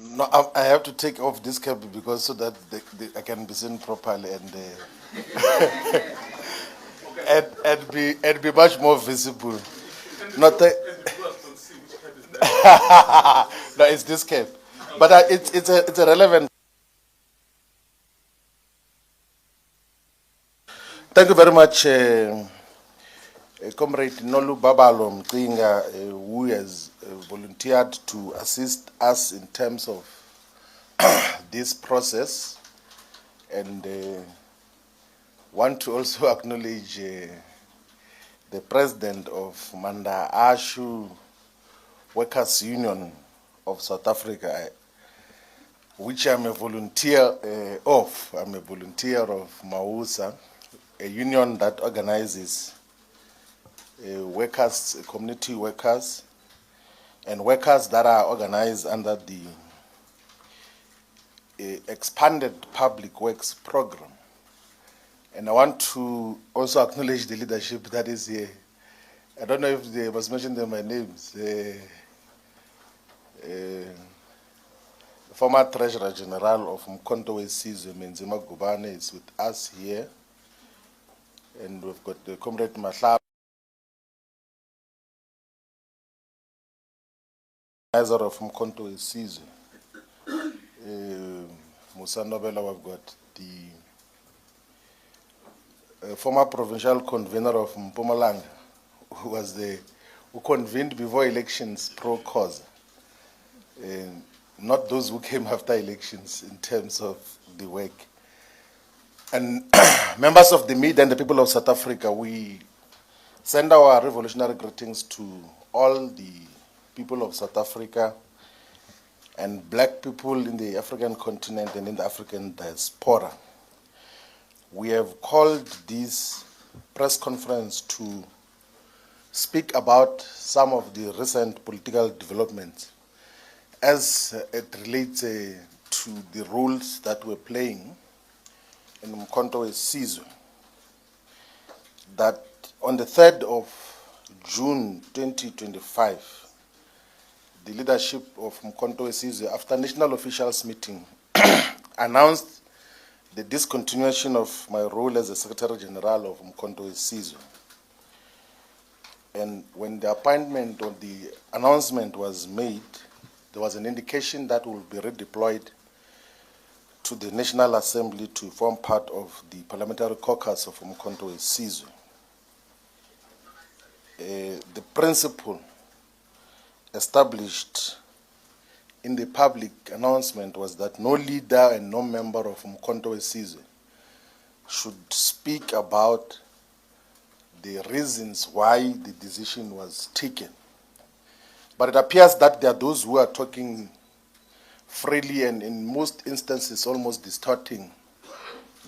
No, I have to take off this cap because so that I can be seen properly and be much more visible. Not the, no, it's this cap, but it's a relevant. Thank you very much, Comrade Nolu Babalo Mtinga, who has volunteered to assist us in terms of this process, and want to also acknowledge the president of Manda Ashu Workers Union of South Africa, which I'm a volunteer of. I'm a volunteer of Mausa, a union that organizes workers, community workers, and workers that are organized under the expanded public works program. And I want to also acknowledge the leadership that is here. I don't know if they must mention them by names. Former Treasurer General of Mkhonto Wesizwe, Menzima Gubane, is with us here. And we've got the Comrade Mahlaba, organizer of Mkhonto Wesizwe. Musa Nobela, we've got the former provincial convener of Mpumalanga, who convened before elections pro cause, not those who came after elections in terms of the work. And members of the media and the people of South Africa, we send our revolutionary greetings to all the people of South Africa and black people in the African continent and in the African diaspora. We have called this press conference to speak about some of the recent political developments as it relates to the roles that we're playing in Mkhonto Wesizwe. That on the 3rd of June 2025, the leadership of Mkhonto Wesizwe, after national officials meeting, announced the discontinuation of my role as the Secretary General of Mkhonto Wesizwe. And when the appointment or the announcement was made, there was an indication that will be redeployed to the National Assembly to form part of the parliamentary caucus of Mkhonto Wesizwe. The principle established in the public announcement was that no leader and no member of Mkhonto Wesizwe should speak about the reasons why the decision was taken. But it appears that there are those who are talking freely and in most instances almost distorting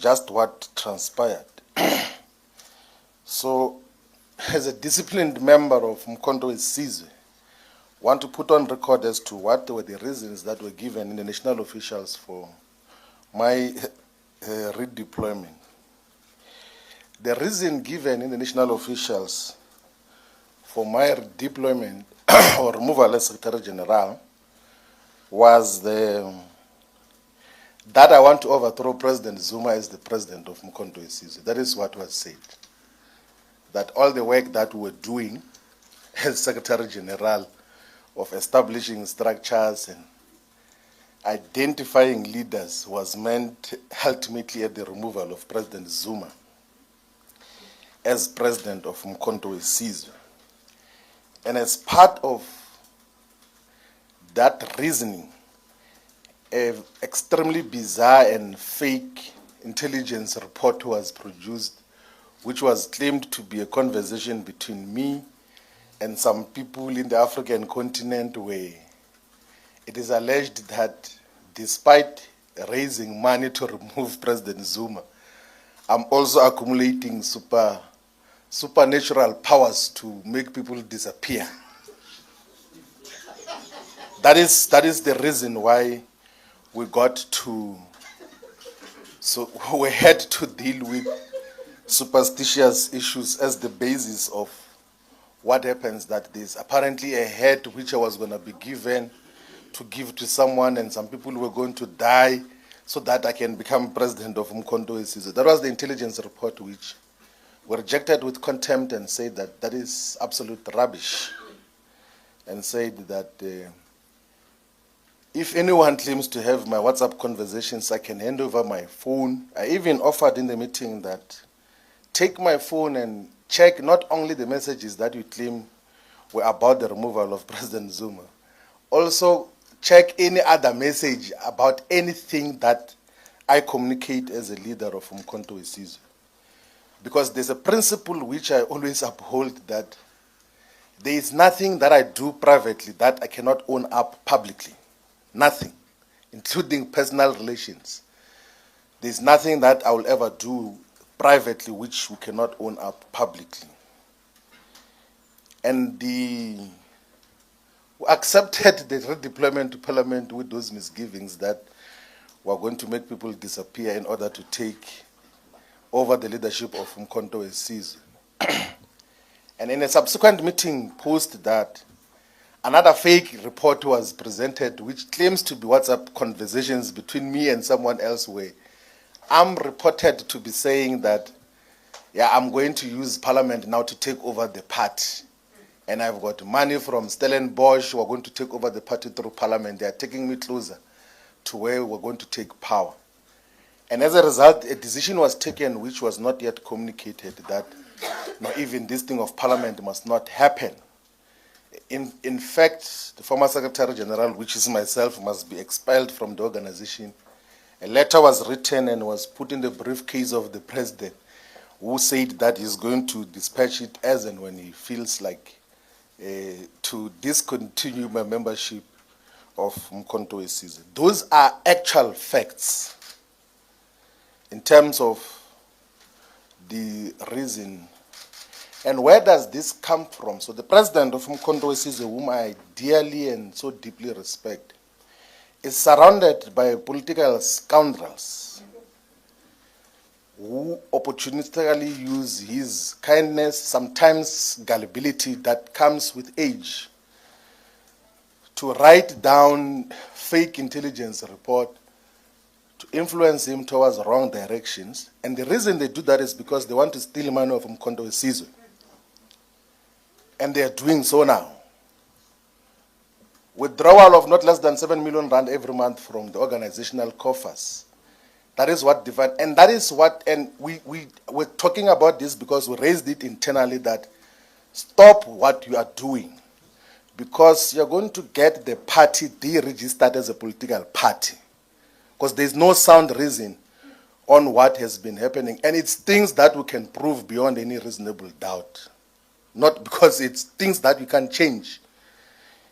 just what transpired. So, as a disciplined member of Mkhonto Wesizwe, want to put on record as to what were the reasons that were given in the national officials for my redeployment. The reason given in the national officials for my redeployment or removal as Secretary General was that I want to overthrow President Zuma as the president of Mkhonto Wesizwe. That is what was said. That all the work that we were doing as Secretary General of establishing structures and identifying leaders was meant ultimately at the removal of President Zuma as president of Mkhonto Wesizwe. And as part of that reasoning, an extremely bizarre and fake intelligence report was produced, which was claimed to be a conversation between me and some people in the African continent, where it is alleged that despite raising money to remove President Zuma, I'm also accumulating supernatural powers to make people disappear. That is the reason why we had to deal with superstitious issues as the basis of what happens, that there's apparently a head which I was going to be given to give to someone, and some people were going to die so that I can become president of Umkhonto weSizwe. That was the intelligence report which were rejected with contempt and said that that is absolute rubbish, and said that if anyone claims to have my WhatsApp conversations, I can hand over my phone. I even offered in the meeting that take my phone and check not only the messages that you claim were about the removal of President Zuma, also check any other message about anything that I communicate as a leader of Umkhonto weSizwe. Because there's a principle which I always uphold, that there is nothing that I do privately that I cannot own up publicly. Nothing, including personal relations. There's nothing that I will ever do privately which we cannot own up publicly. And we accepted the redeployment to parliament with those misgivings that we're going to make people disappear in order to take over the leadership of Umkhonto weSizwe. And in a subsequent meeting post that, another fake report was presented which claims to be WhatsApp conversations between me and someone else, where I'm reported to be saying that, yeah, I'm going to use parliament now to take over the party. And I've got money from Stellenbosch, we're going to take over the party through parliament. They are taking me closer to where we're going to take power. And as a result, a decision was taken which was not yet communicated, that no, even this thing of parliament must not happen. In fact, the former Secretary General, which is myself, must be expelled from the organization. A letter was written and was put in the briefcase of the president, who said that he's going to dispatch it as and when he feels like to discontinue my membership of Umkhonto weSizwe. Those are actual facts in terms of the reason. And where does this come from? So the president of Umkhonto weSizwe, whom I dearly and so deeply respect, is surrounded by political scoundrels who opportunistically use his kindness, sometimes gullibility that comes with age, to write down fake intelligence report to influence him towards wrong directions. And the reason they do that is because they want to steal money from Umkhonto weSizwe. And they are doing so now. Withdrawal of not less than 7 million rand every month from the organizational coffers. That is what divided, and that is what, and we're talking about this because we raised it internally, that stop what you are doing, because you're going to get the party deregistered as a political party, because there's no sound reason on what has been happening, and it's things that we can prove beyond any reasonable doubt, not because it's things that you can change,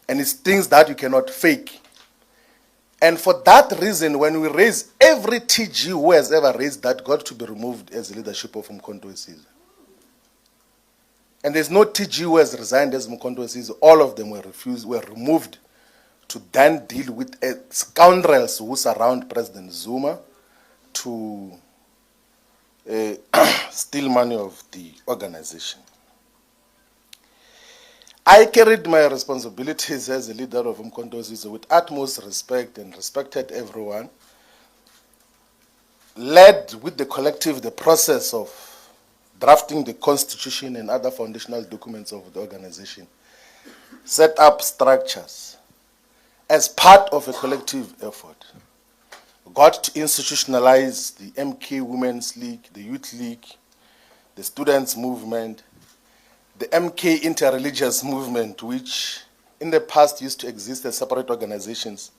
and it's things that you cannot fake. And for that reason, when we raise, every TG who has ever raised that got to be removed as the leadership of Umkhonto weSizwe. And there's no TG who has resigned as Umkhonto weSizwe. All of them were removed to then deal with scoundrels who surround President Zuma to steal money of the organization. I carried my responsibilities as a leader of Umkhonto weSizwe with utmost respect and respected everyone. Led with the collective the process of drafting the constitution and other foundational documents of the organization. Set up structures as part of a collective effort. Got to institutionalize the MK Women's League, the Youth League, the Students' Movement, the MK Interreligious Movement, which in the past used to exist as separate organizations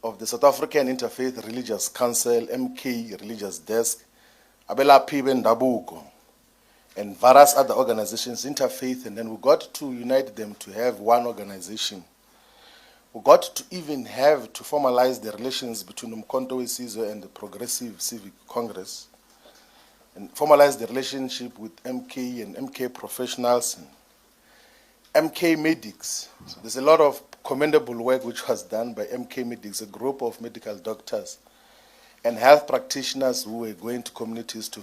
of the South African Interfaith Religious Council, MK Religious Desk, Abela Pibe Ndabuko, and various other organizations, interfaith, and then we got to unite them to have one organization. We got to even have to formalize the relations between Umkhonto weSizwe and the Progressive Civic Congress, and formalize the relationship with MK and MK professionals and MK medics. So there's a lot of commendable work which was done by MK medics, a group of medical doctors and health practitioners who were going to communities to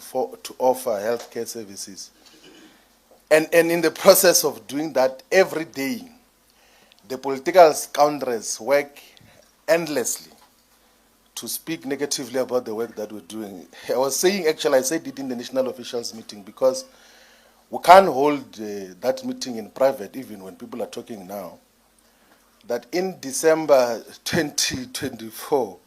offer healthcare services. And in the process of doing that, every day, the political scoundrels work endlessly to speak negatively about the work that we're doing. I was saying, actually, I said it in the national officials meeting, because we can't hold that meeting in private, even when people are talking now, that in December 2024,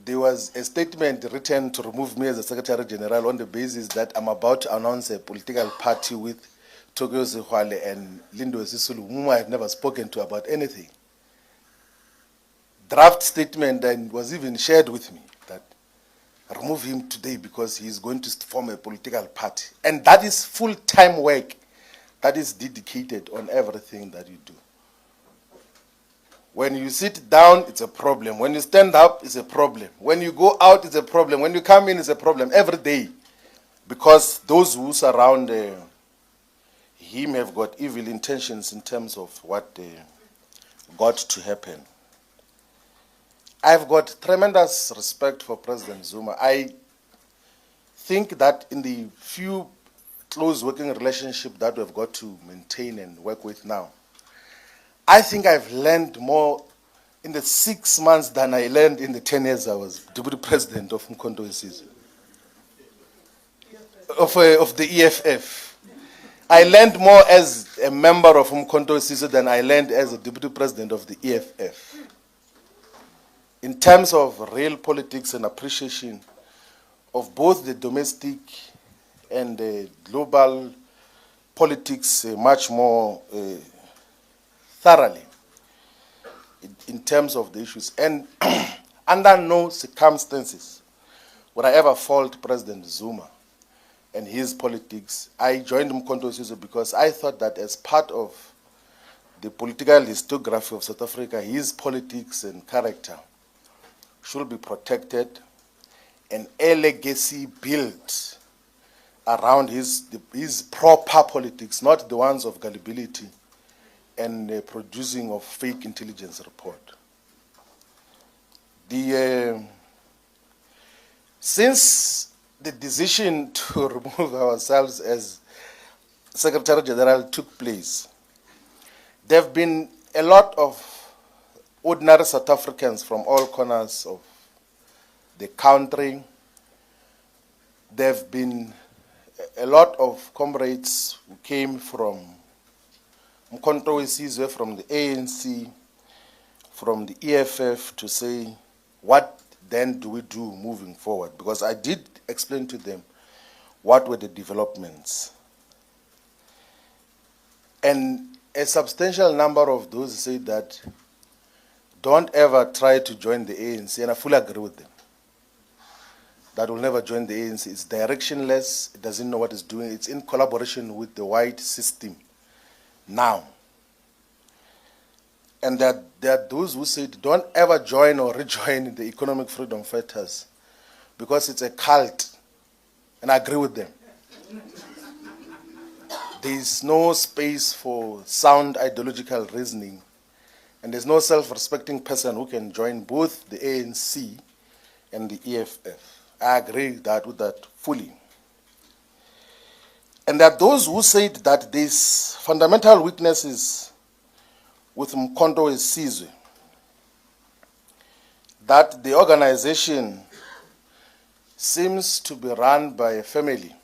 there was a statement written to remove me as the Secretary General on the basis that I'm about to announce a political party with Tokyo Zihwale and Lindo Sisulu, whom I have never spoken to about anything. Draft statement and was even shared with me that remove him today because he is going to form a political party. And that is full-time work that is dedicated on everything that you do. When you sit down, it's a problem. When you stand up, it's a problem. When you go out, it's a problem. When you come in, it's a problem every day. Because those who surround him have got evil intentions in terms of what got to happen. I've got tremendous respect for President Zuma. I think that in the few close working relationship that we've got to maintain and work with now, I think I've learned more in the 6 months than I learned in the 10 years I was Deputy President of Mkhonto Sizwe, of the EFF. I learned more as a member of Mkhonto Sizwe than I learned as a Deputy President of the EFF. In terms of real politics and appreciation of both the domestic and the global politics, much more thoroughly in terms of the issues. And under no circumstances would I ever fault President Zuma and his politics. I joined Mkhonto Sizwe because I thought that as part of the political historiography of South Africa, his politics and character should be protected and a legacy built around his proper politics, not the ones of gullibility and producing of fake intelligence report. Since the decision to remove ourselves as Secretary General took place, there have been a lot of ordinary South Africans from all corners of the country. There have been a lot of comrades who came from Mkhonto Sizwe, from the ANC, from the EFF, to say, what then do we do moving forward? Because I did explain to them what were the developments. And a substantial number of those said that don't ever try to join the ANC, and I fully agree with them. That will never join the ANC. It's directionless, it doesn't know what it's doing, it's in collaboration with the white system now. And there are those who said, don't ever join or rejoin the economic freedom fighters because it's a cult. And I agree with them. There is no space for sound ideological reasoning, and there's no self-respecting person who can join both the ANC and the EFF. I agree with that fully. And there are those who said that these fundamental weaknesses with Mkhonto Sizwe, that the organization seems to be run by a family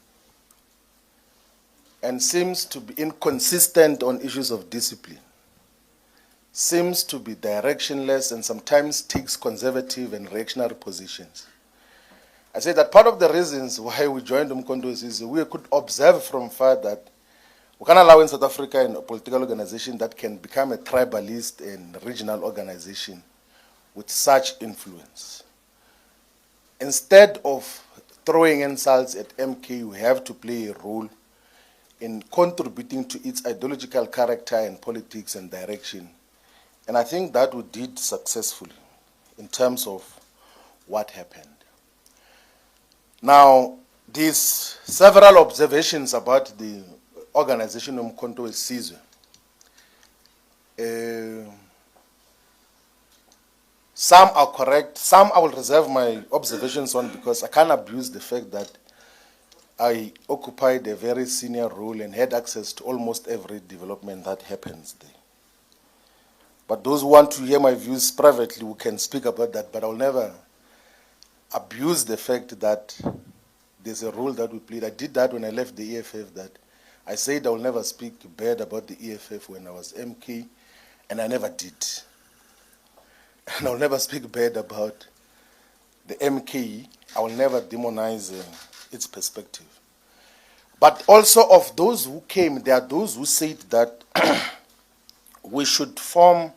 and seems to be inconsistent on issues of discipline, seems to be directionless and sometimes takes conservative and reactionary positions. I say that part of the reasons why we joined Mkhonto Sizwe, we could observe from far that we can't allow in South Africa a political organization that can become a tribalist and regional organization with such influence. Instead of throwing insults at MK, we have to play a role in contributing to its ideological character and politics and direction. And I think that we did successfully in terms of what happened. Now, these several observations about the organization of Mkhonto Sizwe. Some are correct, some I will reserve my observations on because I can't abuse the fact that I occupied a very senior role and had access to almost every development that happens there. But those who want to hear my views privately, we can speak about that, but I'll never abuse the fact that there's a role that we played. I did that when I left the EFF, that I said I will never speak bad about the EFF when I was MK, and I never did. And I'll never speak bad about the MK. I will never demonize its perspective. But also of those who came, there are those who said that we should form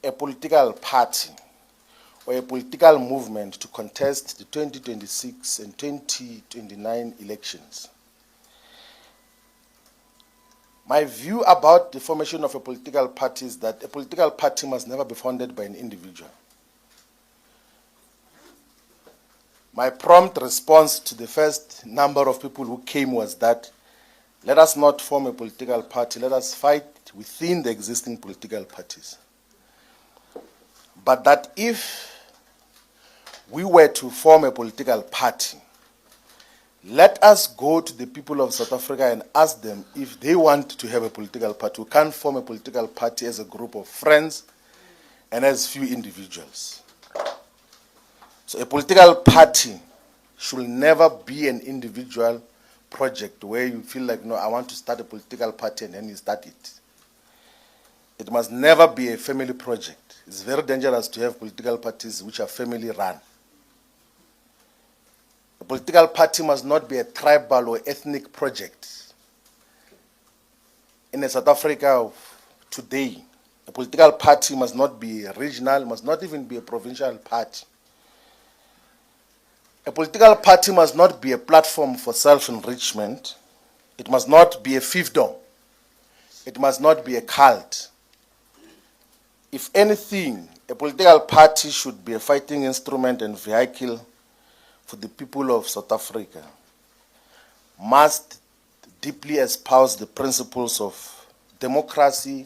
a political party or a political movement to contest the 2026 and 2029 elections. My view about the formation of a political party is that a political party must never be founded by an individual. My prompt response to the first number of people who came was that let us not form a political party, let us fight within the existing political parties. But that if we were to form a political party, let us go to the people of South Africa and ask them if they want to have a political party. We can't form a political party as a group of friends and as few individuals. So a political party should never be an individual project where you feel like, no, I want to start a political party and then you start it. It must never be a family project. It's very dangerous to have political parties which are family run. A political party must not be a tribal or ethnic project. In South Africa of today, a political party must not be regional, must not even be a provincial party. A political party must not be a platform for self-enrichment. It must not be a fiefdom. It must not be a cult. If anything, a political party should be a fighting instrument and vehicle for the people of South Africa, must deeply espouse the principles of democracy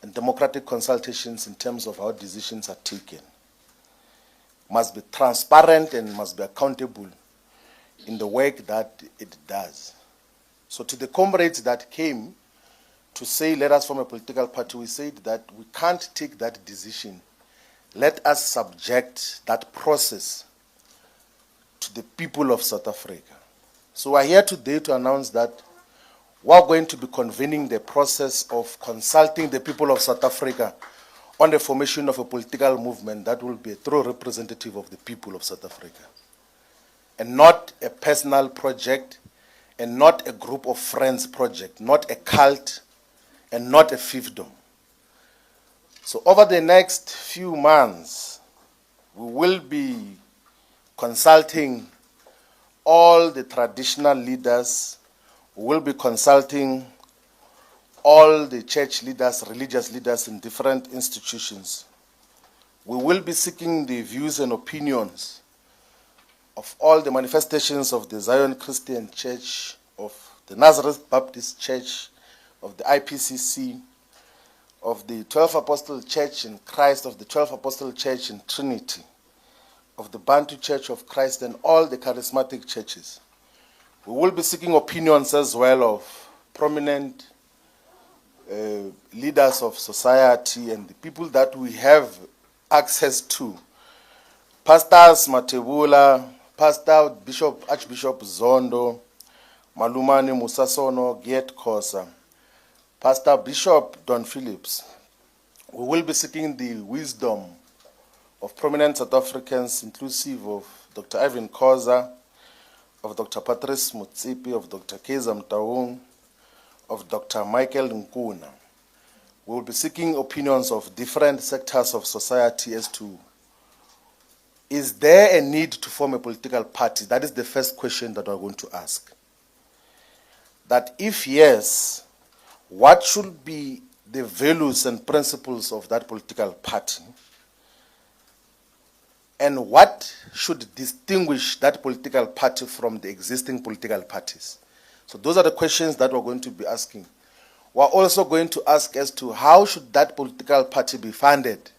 and democratic consultations in terms of how decisions are taken, must be transparent and must be accountable in the work that it does. So to the comrades that came to say, let us form a political party, we said that we can't take that decision. Let us subject that process to the people of South Africa. So we're here today to announce that we're going to be convening the process of consulting the people of South Africa on the formation of a political movement that will be a true representative of the people of South Africa, and not a personal project, and not a group of friends project, not a cult, and not a fiefdom. So over the next few months, we will be consulting all the traditional leaders, we will be consulting all the church leaders, religious leaders in different institutions. We will be seeking the views and opinions of all the manifestations of the Zion Christian Church, of the Nazareth Baptist Church, of the IPCC, of the 12 Apostle Church in Christ, of the 12 Apostle Church in Trinity, of the Bantu Church of Christ, and all the charismatic churches. We will be seeking opinions as well of prominent leaders of society and the people that we have access to. Pastors Matebula, Pastor Bishop, Archbishop Zondo, Malumani Musasono, Giet Kosa, Pastor Bishop Don Phillips. We will be seeking the wisdom of prominent South Africans, inclusive of Dr. Ivan Koza, of Dr. Patrice Mutsipi, of Dr. Keza Mtaung, of Dr. Michael Nkuna. We will be seeking opinions of different sectors of society as to, is there a need to form a political party? That is the first question that we're going to ask. That if yes, what should be the values and principles of that political party? And what should distinguish that political party from the existing political parties? So those are the questions that we're going to be asking. We're also going to ask as to how should that political party be funded?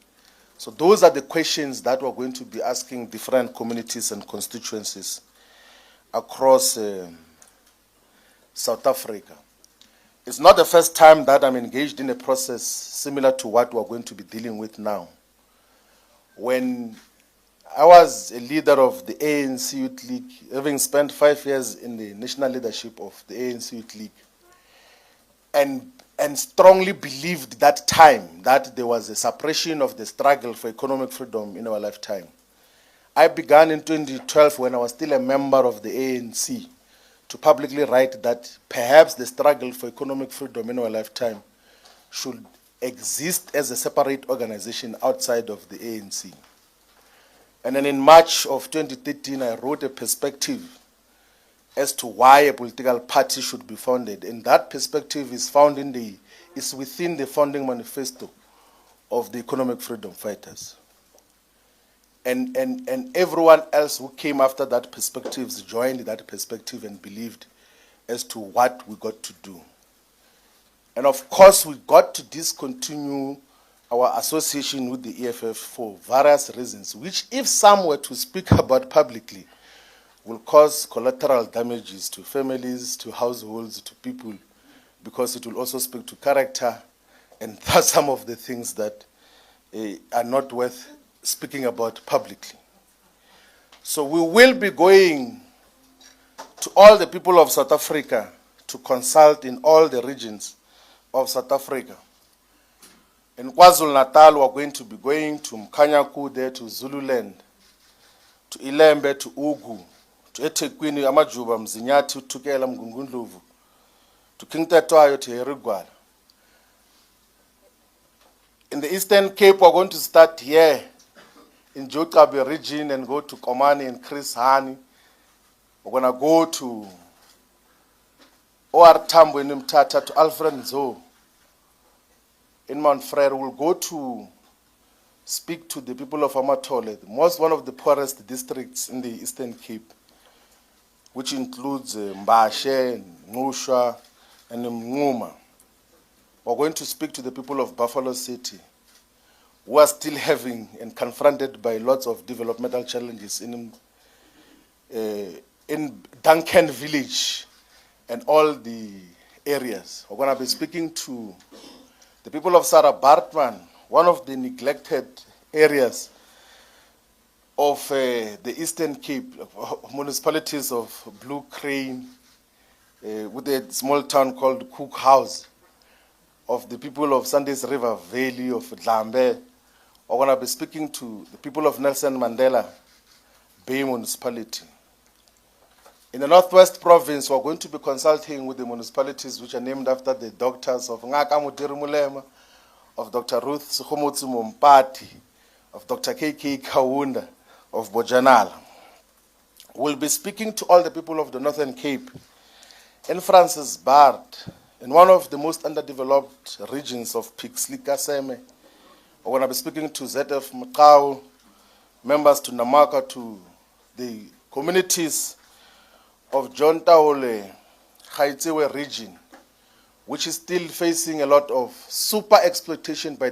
So those are the questions that we're going to be asking different communities and constituencies across South Africa. It's not the first time that I'm engaged in a process similar to what we're going to be dealing with now. When I was a leader of the ANC Youth League, having spent 5 years in the national leadership of the ANC Youth League, and strongly believed that time that there was a suppression of the struggle for economic freedom in our lifetime. I began in 2012 when I was still a member of the ANC to publicly write that perhaps the struggle for economic freedom in our lifetime should exist as a separate organization outside of the ANC. And then in March of 2013, I wrote a perspective as to why a political party should be founded. And that perspective is found is within the founding manifesto of the economic freedom fighters. And everyone else who came after that perspective joined that perspective and believed as to what we got to do. And of course, we got to discontinue our association with the EFF for various reasons, which if some were to speak about publicly, will cause collateral damages to families, to households, to people, because it will also speak to character, and that's some of the things that are not worth speaking about publicly. So we will be going to all the people of South Africa to consult in all the regions of South Africa. In KwaZulu-Natal, we're going to be going to Mkanyaku, there to Zululand, to Ilembe, to Ugu, to eThekwini, Amajuba, Mzinyathi, Thukela, Mgungundlovu, to King Tetwayo, to Herigwala. In the Eastern Cape, we're going to start here in Jokabe region and go to Komani and Chris Hani. We're going to go to OR Tambo in Mtata, to Alfred Nzo in Mount Frere. We'll go to speak to the people of Amatole, one of the poorest districts in the Eastern Cape, which includes Mbashe, Ngusha, and Mnguma. We're going to speak to the people of Buffalo City, who are still having and confronted by lots of developmental challenges in Duncan Village and all the areas. We're going to be speaking to the people of Sarah Bartman, one of the neglected areas of the Eastern Cape, municipalities of Blue Crane, with a small town called Cook House, of the people of Sandys River Valley, of Dlambe. We're going to be speaking to the people of Nelson Mandela Bay Municipality. In the Northwest Province, we're going to be consulting with the municipalities which are named after the doctors of Ngaka Mutiri Mulema, of Dr. Ruth Sukhumutsu Mumpati, of Dr. KK Kaunda, of Bojanala. We'll be speaking to all the people of the Northern Cape, in Francis Bard, in one of the most underdeveloped regions of Pixley Kaseme. We're going to be speaking to ZF Mkau, members to Namaka, to the communities of John Taole, Gaitsewe region, which is still facing a lot of super exploitation by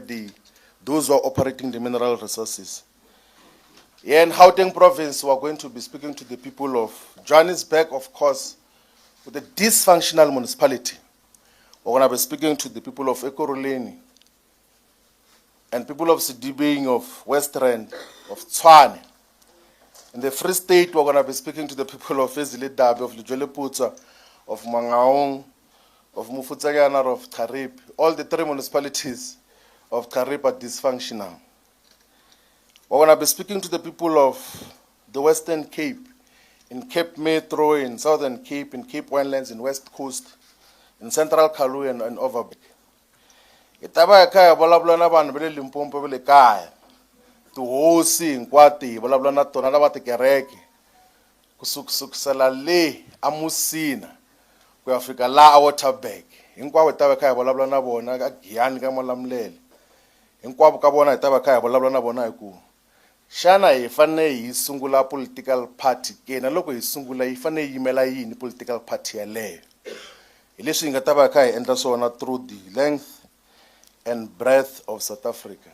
those who are operating the mineral resources. Here in Gauteng province, we are going to be speaking to the people of Johannesburg, of course, with a dysfunctional municipality. We're going to be speaking to the people of Ekurhuleni and people of Sidibeng, of West Rand, of Tshwane. In the Free State, we're going to be speaking to the people of Ezilidabi, of Lujoleputsa, of Mangaung, of Mufutsanyana, of Karip. All the 3 municipalities of Karip are dysfunctional. We're going to be speaking to the people of the Western Cape, in Cape Metro, in Southern Cape, in Cape Winelands, in West Coast, in Central Karoo, and Overberg. Itaba ya kaya volabula na vanhu vele Limpopo vele kaya. Tihosi hinkwati vulavula na tona lava tikereke kusukusela le amusina ku ya fika la a Waterberg. Hinkwavo hi ta va kha hi vulavula na vona ka Giyani ka Malamulele. Hinkwavo ka vona hi ta va kha hi vulavula na vona hi ku xana hi fanele hi sungula political party ke na loko hi sungula yi fanele yimela yini political party yaleyo. Hi leswi hi nga ta va kha hi endla swona through the length and breadth of South Africa.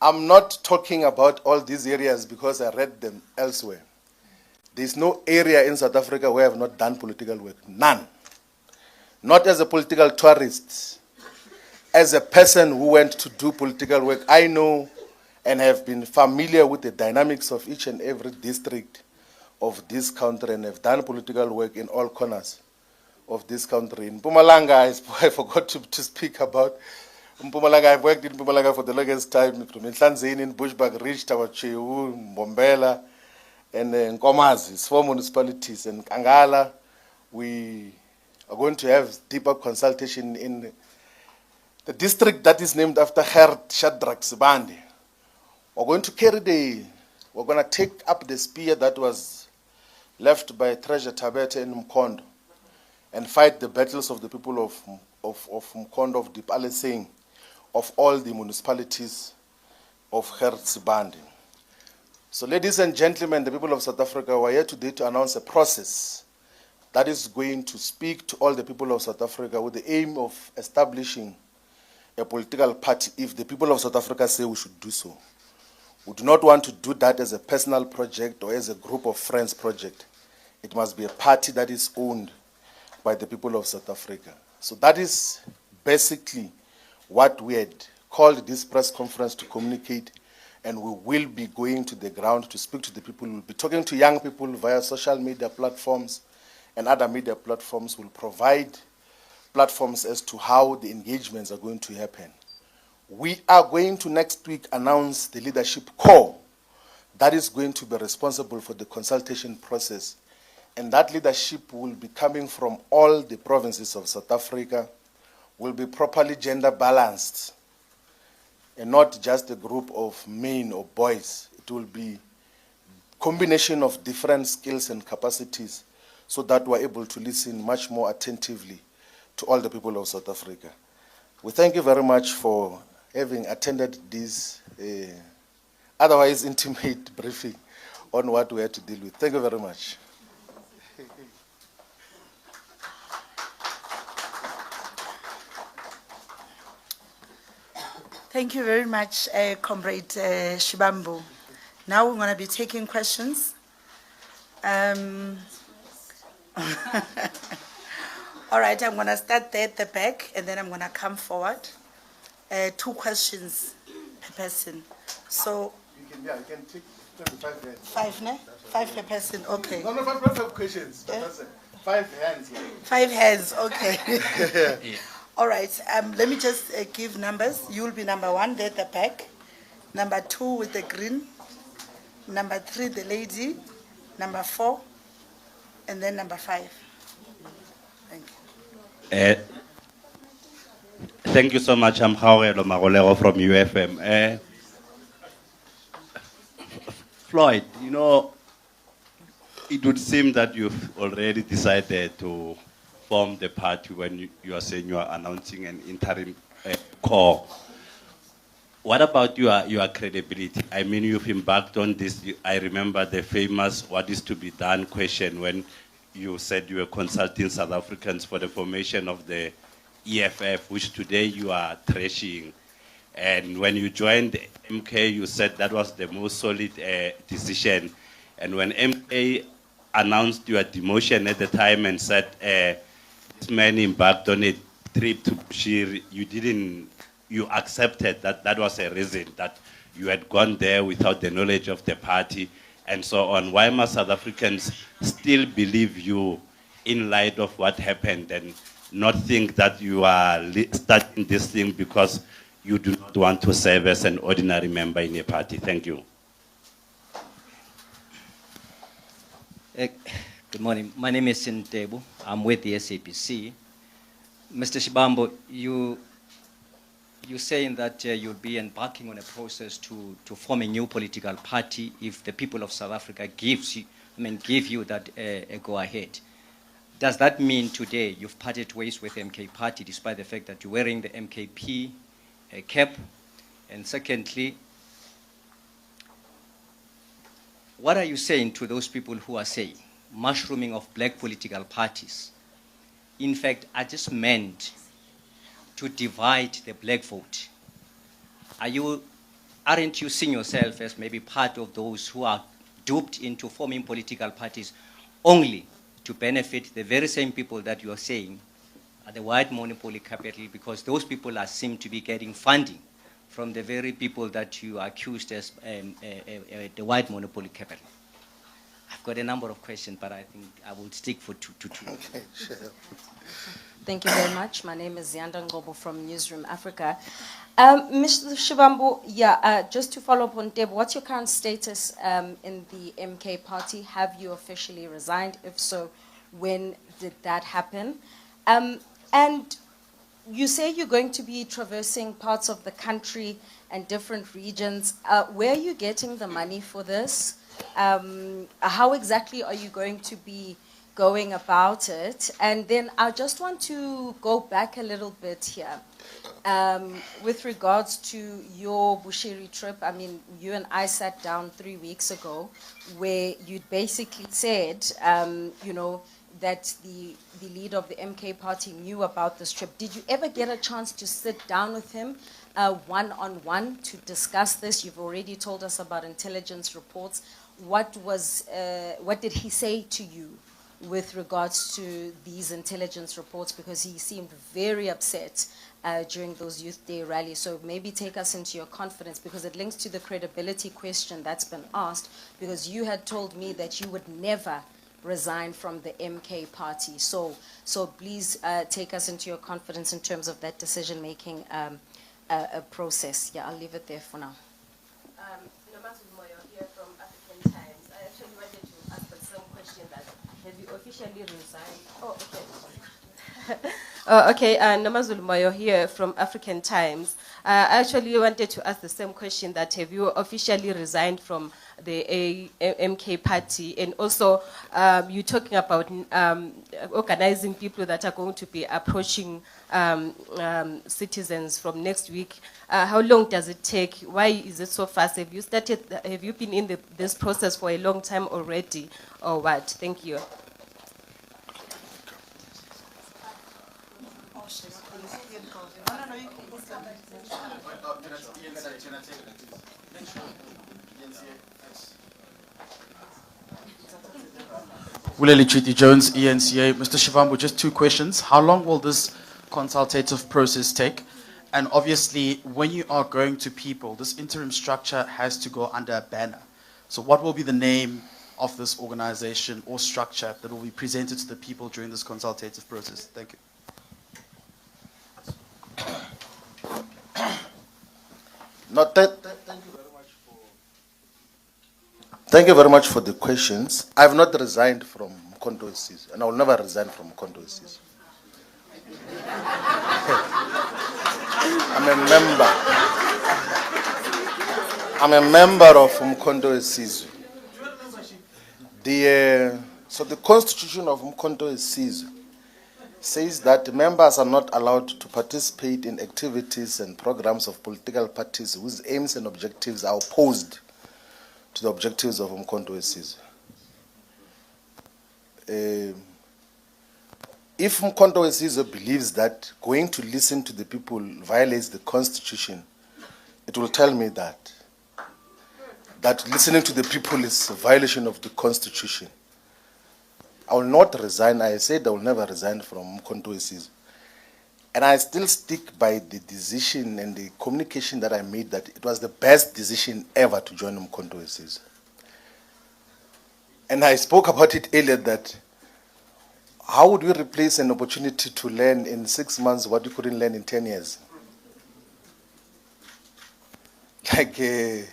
I'm not talking about all these areas because I read them elsewhere. There's no area in South Africa where I have not done political work. None. not as a political tourist, as a person who went to do political work. I know and have been familiar with the dynamics of each and every district of this country and have done political work in all corners of this country. In Mpumalanga, I forgot to speak about Mpumalanga. I've worked in Mpumalanga for the longest time, from Nhlanzini, in Bushbuck, Ridge, Tawachewu, Mbombela, and Nkomazi, 4 municipalities. And Kangala, we are going to have deeper consultation in the district that is named after Gert Shadrack Sibande. We're going to take up the spear that was left by Treasure Tabete in Mkondo and fight the battles of the people of Mkondo, of Dipalesing, of all the municipalities of Gert Sibande. So ladies and gentlemen, the people of South Africa, we are here today to announce a process that is going to speak to all the people of South Africa with the aim of establishing a political party if the people of South Africa say we should do so. We do not want to do that as a personal project or as a group of friends project. It must be a party that is owned by the people of South Africa. So that is basically what we had called this press conference to communicate, and we will be going to the ground to speak to the people. We'll be talking to young people via social media platforms and other media platforms. Will provide platforms as to how the engagements are going to happen. We are going to next week announce the leadership core that is going to be responsible for the consultation process. And that leadership will be coming from all the provinces of South Africa, will be properly gender balanced, and not just a group of men or boys. It will be a combination of different skills and capacities so that we're able to listen much more attentively to all the people of South Africa. We thank you very much for having attended this otherwise intimate briefing on what we had to deal with. Thank you very much. Thank you very much, Comrade Shivambu. Now we're going to be taking questions. All right, I'm going to start there at the back, and then I'm going to come forward. 2 questions per person. So You can take 25 hands. 5, ne? 5 per person, okay. No, 5 questions. Yeah. 5 hands. 5 hands, okay. Yeah. All right, let me just give numbers. You'll be number 1 there at the back, number 2 with the green, number 3 the lady, number 4, and then number 5. Thank you. Thank you so much. I'm Gaurelo Magolero from UFM. Floyd, you know, it would seem that you've already decided to form the party when you are saying you are announcing an interim core. What about your credibility? I mean, you've embarked on this. I remember the famous "what is to be done" question when you said you were consulting South Africans for the formation of the EFF, which today you are trashing. And when you joined MK, you said that was the most solid decision. And when MK announced your demotion at the time and said this man embarked on a trip to Bushiri, you accepted that that was a reason, that you had gone there without the knowledge of the party and so on. Why must South Africans still believe you in light of what happened and not think that you are starting this thing because you do not want to serve as an ordinary member in a party? Thank you. Good morning. My name is Sintebu. I'm with the SAPC. Mr. Shivambu, you're saying that you'll be embarking on a process to form a new political party if the people of South Africa give you that go ahead. Does that mean today you've parted ways with MK Party despite the fact that you're wearing the MKP cap? And secondly, what are you saying to those people who are saying mushrooming of black political parties, in fact, are just meant to divide the black vote? Aren't you seeing yourself as maybe part of those who are duped into forming political parties only to benefit the very same people that you are saying the white monopoly capital, because those people seem to be getting funding from the very people that you accused as the white monopoly capital. I've got a number of questions, but I think I will stick for two. Okay, sure. Thank you very much. My name is Yanda Ngobo from Newsroom Africa. Mr. Shivambu, just to follow up on Deb, what's your current status in the MK party? Have you officially resigned? If so, when did that happen? And you say you're going to be traversing parts of the country and different regions. Where are you getting the money for this? How exactly are you going to be going about it? And then I just want to go back a little bit here. With regards to your Bushiri trip, I mean, you and I sat down 3 weeks ago where you basically said, that the leader of the MK party knew about this trip. Did you ever get a chance to sit down with him one-on-one to discuss this? You've already told us about intelligence reports. What did he say to you with regards to these intelligence reports? Because he seemed very upset during those Youth Day rallies. So maybe take us into your confidence, because it links to the credibility question that's been asked, because you had told me that you would never resign from the MK party. So please take us into your confidence in terms of that decision-making process. Yeah, I'll leave it there for now. Here from African Times. I actually wanted to ask the same question, that have you officially resigned? Oh, okay. Okay, Namazulu Moyo here from African Times. I actually wanted to ask the same question, that have you officially resigned from the MK party? And also, you're talking about organizing people that are going to be approaching citizens from next week. How long does it take? Why is it so fast? Have you been in this process for a long time already, or what? Thank you. Willie Chiti Jones, ENCA. Mr. Shivambu, just 2 questions. How long will this consultative process take? And obviously, when you are going to people, this interim structure has to go under a banner. So what will be the name of this organization or structure that will be presented to the people during this consultative process? Thank you. No, thank you very much for the questions. I have not resigned from Mkhonto weSizwe, and I will never resign from Mkhonto weSizwe. I'm a member of Mkhonto weSizwe. So the constitution of Mkhonto weSizwe says that members are not allowed to participate in activities and programs of political parties whose aims and objectives are opposed to the objectives of Mkhonto weSizwe. If Mkhonto weSizwe believes that going to listen to the people violates the constitution, it will tell me that listening to the people is a violation of the constitution. I will not resign. I said I will never resign from Mkhonto weSizwe. And I still stick by the decision and the communication that I made, that it was the best decision ever to join Mkhonto weSizwe. And I spoke about it earlier, that how would we replace an opportunity to learn in 6 months what you couldn't learn in 10 years? Like a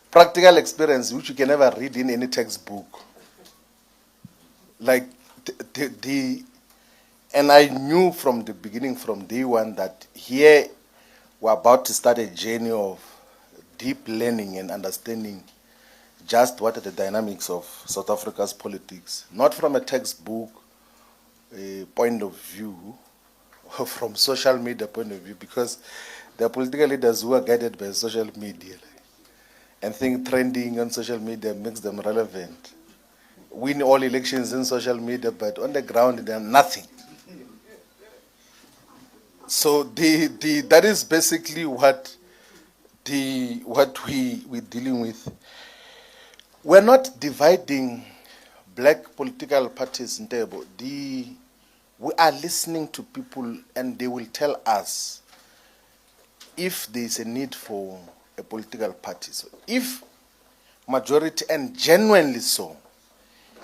practical experience which you can never read in any textbook. Like and I knew from the beginning, from day one, that here we're about to start a journey of deep learning and understanding just what are the dynamics of South Africa's politics, not from a textbook point of view, or from social media point of view, because there are political leaders who are guided by social media and think trending on social media makes them relevant. Win all elections in social media, but on the ground they're nothing. So that is basically what we're dealing with. We're not dividing black political parties in table. We are listening to people, and they will tell us if there is a need for a political party. So if majority, and genuinely so,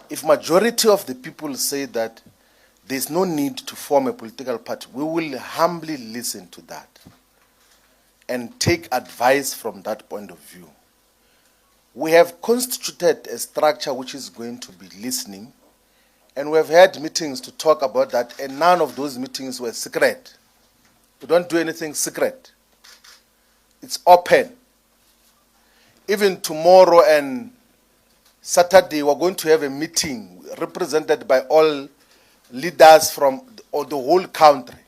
if majority of the people say that there's no need to form a political party, we will humbly listen to that and take advice from that point of view. We have constituted a structure which is going to be listening, and we have had meetings to talk about that, and none of those meetings were secret. We don't do anything secret. It's open. Even tomorrow and Saturday, we're going to have a meeting represented by all leaders from the whole country.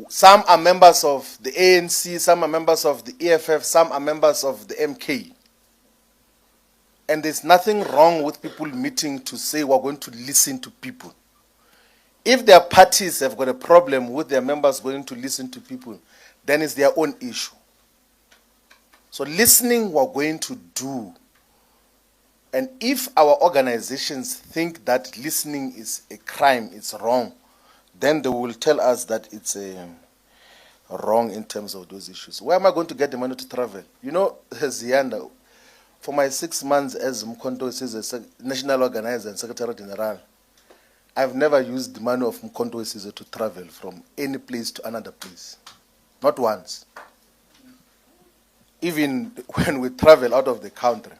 Some are members of the ANC, some are members of the EFF, some are members of the MK. And there's nothing wrong with people meeting to say we're going to listen to people. If their parties have got a problem with their members going to listen to people, then it's their own issue. So listening we're going to do. And if our organizations think that listening is a crime, it's wrong, then they will tell us that it's wrong in terms of those issues. Where am I going to get the money to travel? You know, Zianda, for my 6 months as Mkonto is a national organizer and secretary general, I've never used the money of Mkonto Isize to travel from any place to another place. Not once. Even when we travel out of the country.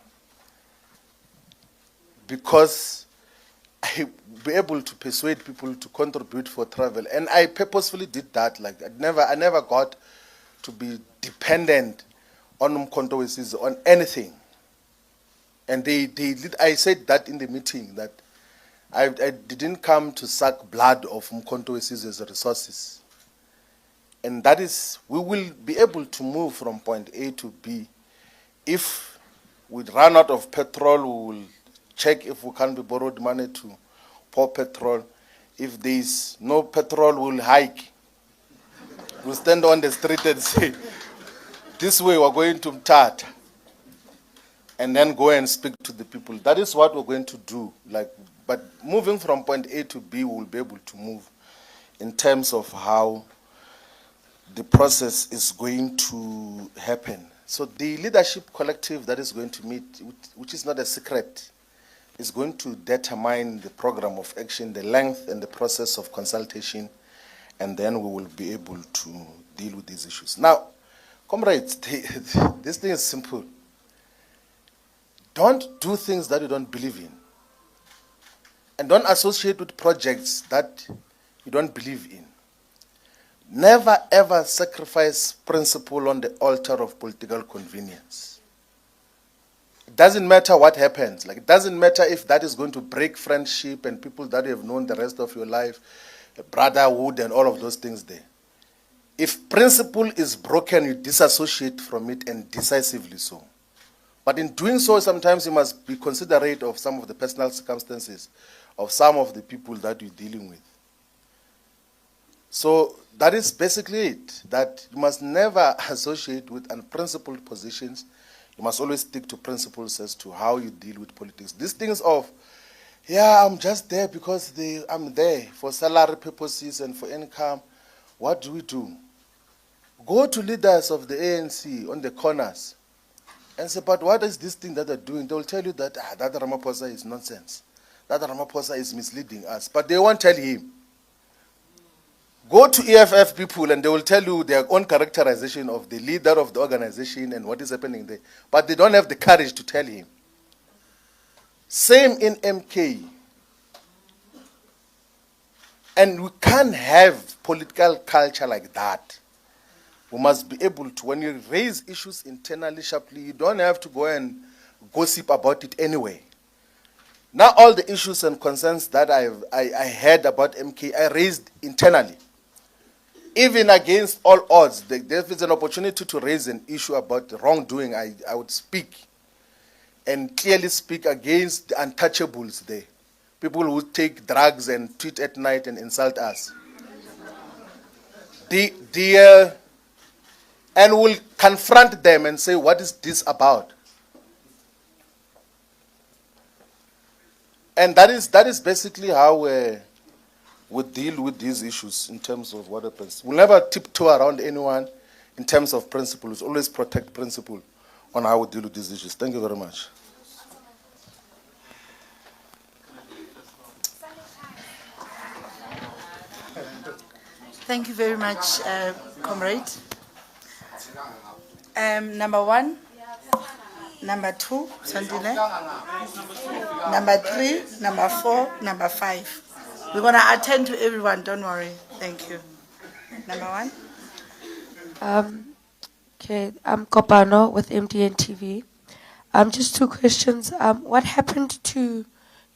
Because I be able to persuade people to contribute for travel. And I purposefully did that. Like I never got to be dependent on Mkonto Isize on anything. And I said that in the meeting, that I didn't come to suck blood of Mkonto Isize's resources. And that is, we will be able to move from point A to B. If we run out of petrol, we will check if we can be borrowed money to pour petrol. If there is no petrol, we will hike. We'll stand on the street and say, this way we're going to Mthatha. And then go and speak to the people. That is what we're going to do. But moving from point A to B, we'll be able to move in terms of how the process is going to happen. So the leadership collective that is going to meet, which is not a secret, is going to determine the program of action, the length and the process of consultation, and then we will be able to deal with these issues. Now, comrades, this thing is simple. Don't do things that you don't believe in. And don't associate with projects that you don't believe in. Never ever sacrifice principle on the altar of political convenience. It doesn't matter what happens. It doesn't matter if that is going to break friendship and people that you have known the rest of your life, brotherhood and all of those things there. If principle is broken, you disassociate from it, and decisively so. But in doing so, sometimes you must be considerate of some of the personal circumstances of some of the people that you're dealing with. So that is basically it, that you must never associate with unprincipled positions. You must always stick to principles as to how you deal with politics. These things of, yeah, I'm just there because I'm there for salary purposes and for income. What do? Go to leaders of the ANC on the corners and say, but what is this thing that they're doing? They will tell you that that Ramaphosa is nonsense. That Ramaphosa is misleading us. But they won't tell him. Go to EFF people and they will tell you their own characterization of the leader of the organization and what is happening there. But they don't have the courage to tell him. Same in MK. And we can't have political culture like that. We must be able to, when you raise issues internally sharply, you don't have to go and gossip about it anyway. Now all the issues and concerns that I heard about MK, I raised internally. Even against all odds, if there's an opportunity to raise an issue about wrongdoing, I would speak and clearly speak against the untouchables there. People who take drugs and tweet at night and insult us. And we'll confront them and say, what is this about? And that is basically how we deal with these issues in terms of what happens. We'll never tiptoe around anyone in terms of principles. Always protect principle on how we deal with these issues. Thank you very much. Thank you very much, comrade. Number 1, number 2, Sandile. Number 3, number 4, number 5. We're going to attend to everyone, don't worry. Thank you. Number 1. Okay, I'm Kopano with MDN TV. Just 2 questions. What happened to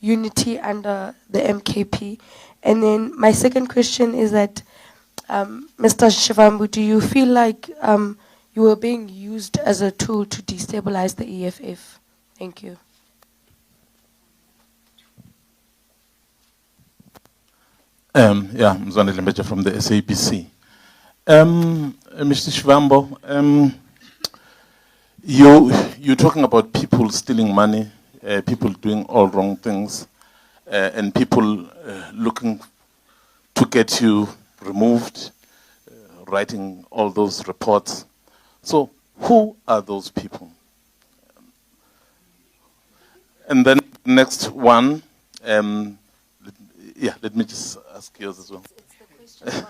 unity under the MKP? And then my second question is that, Mr. Shivambu, do you feel like you were being used as a tool to destabilize the EFF? Thank you. Yeah, Mzwandile Lembeja from the SABC. Mr. Shivambu, you're talking about people stealing money, people doing all wrong things, and people looking to get you removed, writing all those reports. So who are those people? And then next one, let me just ask yours as well. It's the question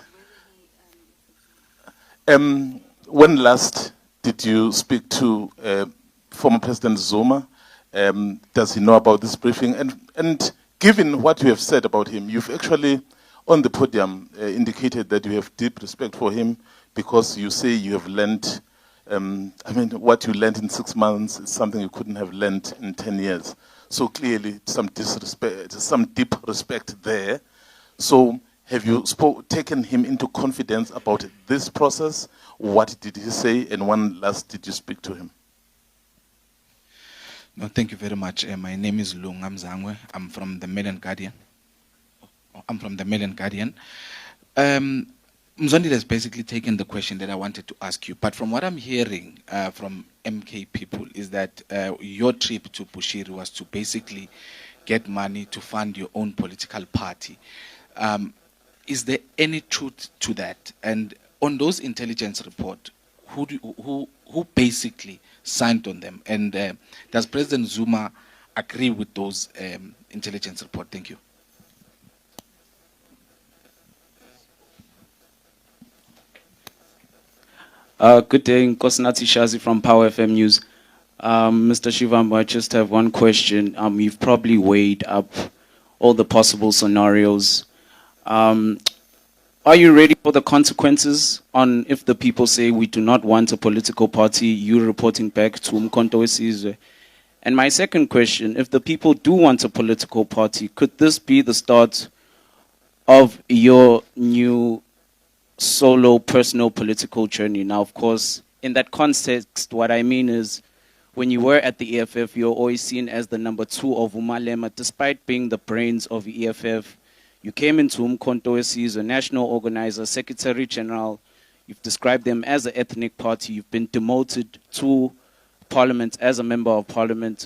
about When last did you speak to former President Zuma? Does he know about this briefing? And given what you have said about him, you've actually, on the podium, indicated that you have deep respect for him because you say you have learned, what you learned in 6 months is something you couldn't have learned in 10 years. So clearly, some deep respect there. So have you taken him into confidence about this process? What did he say? And when last did you speak to him? No, thank you very much. My name is Lunga Mzangwe. I'm from the Mail and Guardian. Mzwandile has basically taken the question that I wanted to ask you. But from what I'm hearing from MK people is that your trip to Bushiri was to basically get money to fund your own political party. Is there any truth to that? And on those intelligence reports, who basically signed on them? And does President Zuma agree with those intelligence reports? Thank you. Good day, Nkosinathi Shazi from Power FM News. Mr. Shivambu, I just have one question. You've probably weighed up all the possible scenarios. Are you ready for the consequences on if the people say we do not want a political party, you reporting back to Umkhonto weSizwe? And my second question, if the people do want a political party, could this be the start of your new solo personal political journey? Now, of course, in that context, what I mean is when you were at the EFF, you're always seen as the number 2 of Umalema, despite being the brains of the EFF. You came into Umkhonto weSizwe, a national organizer, secretary general. You've described them as an ethnic party. You've been demoted to parliament as a member of parliament.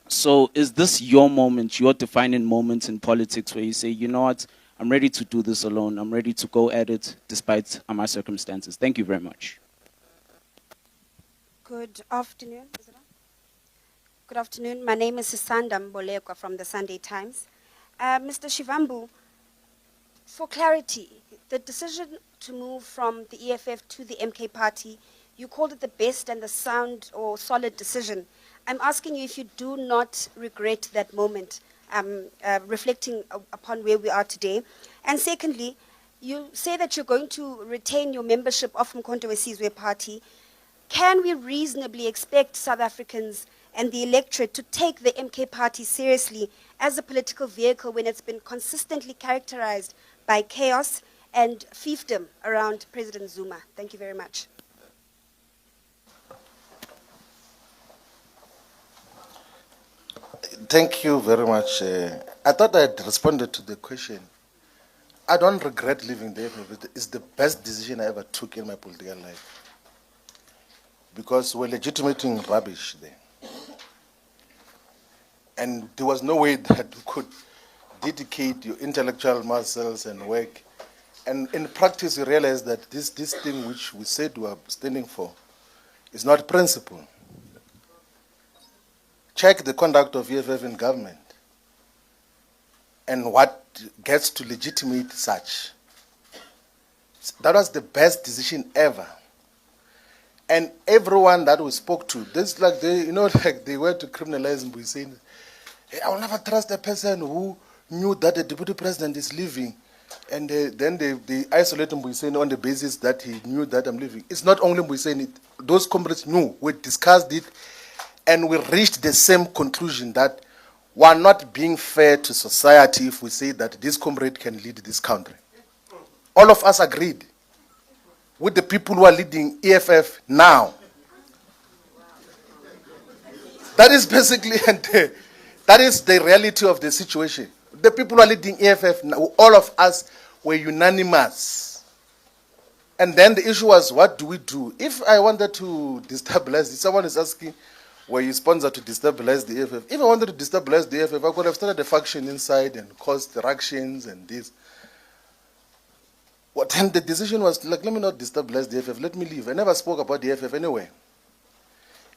So is this your moment, your defining moment in politics where you say, you know what, I'm ready to do this alone. I'm ready to go at it despite my circumstances. Thank you very much. Good afternoon. Is it on? Good afternoon. My name is Sisanda Mbolekwa from the Sunday Times. Mr. Shivambu, for clarity, the decision to move from the EFF to the MK party, you called it the best and the sound or solid decision. I'm asking you if you do not regret that moment, reflecting upon where we are today. And secondly, you say that you're going to retain your membership of Umkhonto weSizwe party. Can we reasonably expect South Africans and the electorate to take the MK party seriously as a political vehicle when it's been consistently characterized by chaos and fiefdom around President Zuma? Thank you very much. Thank you very much. I thought I had responded to the question. I don't regret leaving the EFF. It's the best decision I ever took in my political life. Because we're legitimating rubbish there. And there was no way that we could dedicate your intellectual muscles and work. And in practice, you realize that this thing which we said we are standing for is not principle. Check the conduct of EFF in government and what gets to legitimate such. That was the best decision ever. And everyone that we spoke to, this like they, like they were to criminalize Mbu saying, hey, I will never trust a person who knew that the deputy president is leaving. And then they isolate Mbu saying on the basis that he knew that I'm leaving. It's not only Mbu saying it. Those comrades knew. We discussed it. And we reached the same conclusion that we're not being fair to society if we say that this comrade can lead this country. All of us agreed with the people who are leading EFF now. That is basically, and that is the reality of the situation. The people who are leading EFF now, all of us were unanimous. And then the issue was, what do we do? If I wanted to destabilize, someone is asking, were you sponsored to destabilize the EFF? If I wanted to destabilize the EFF, I could have started a faction inside and caused directions and this. What then the decision was, like, let me not destabilize the EFF, let me leave. I never spoke about the EFF anyway.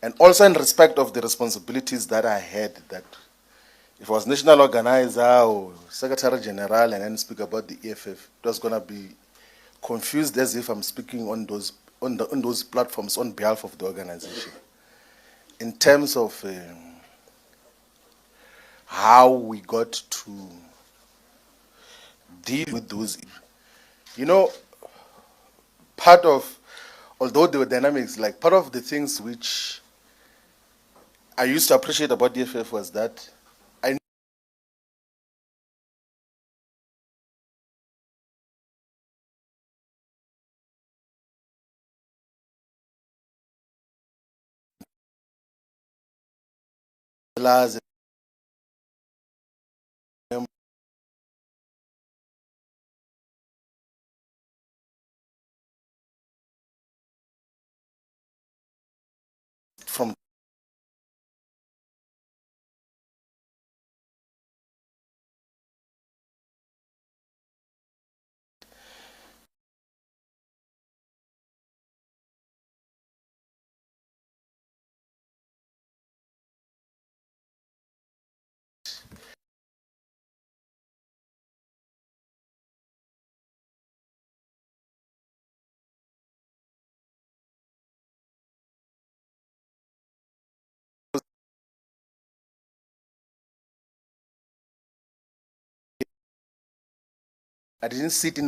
And also in respect of the responsibilities that I had, that if I was national organizer or secretary general and then speak about the EFF, it was going to be confused as if I'm speaking on those platforms on behalf of the organization. In terms of how we got to deal with those, part of, although there were dynamics, like part of the things which I used to appreciate about the EFF was that I realized from I didn't sit in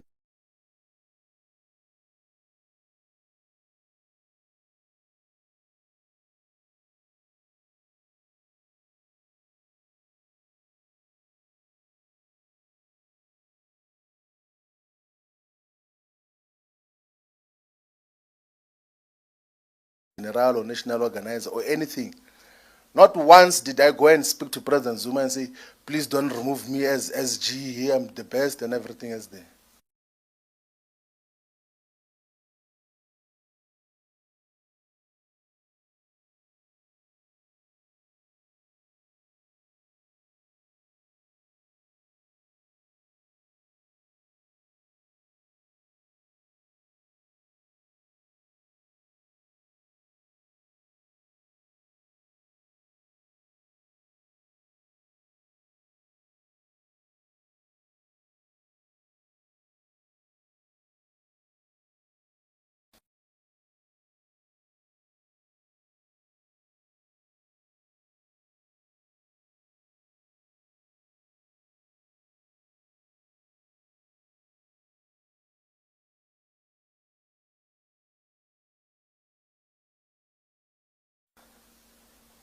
general or national organizer or anything. Not once did I go and speak to President Zuma and say, please don't remove me as SG here, I'm the best and everything else there.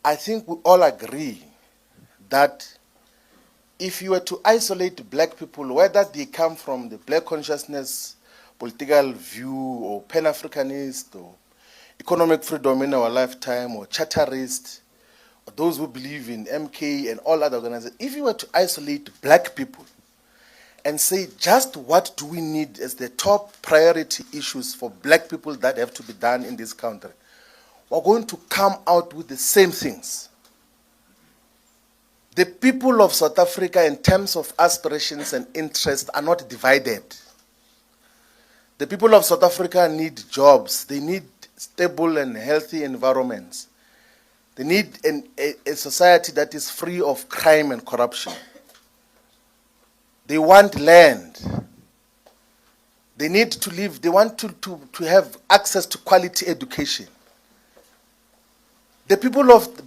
I think we all agree that if you were to isolate black people, whether they come from the black consciousness, political view, or Pan-Africanist, or economic freedom in our lifetime, or charterist, or those who believe in MK and all other organizations, if you were to isolate black people and say just what do we need as the top priority issues for black people that have to be done in this country, we're going to come out with the same things. The people of South Africa, in terms of aspirations and interests, are not divided. The people of South Africa need jobs. They need stable and healthy environments. They need a society that is free of crime and corruption. They want land. They need to live. They want to have access to quality education. The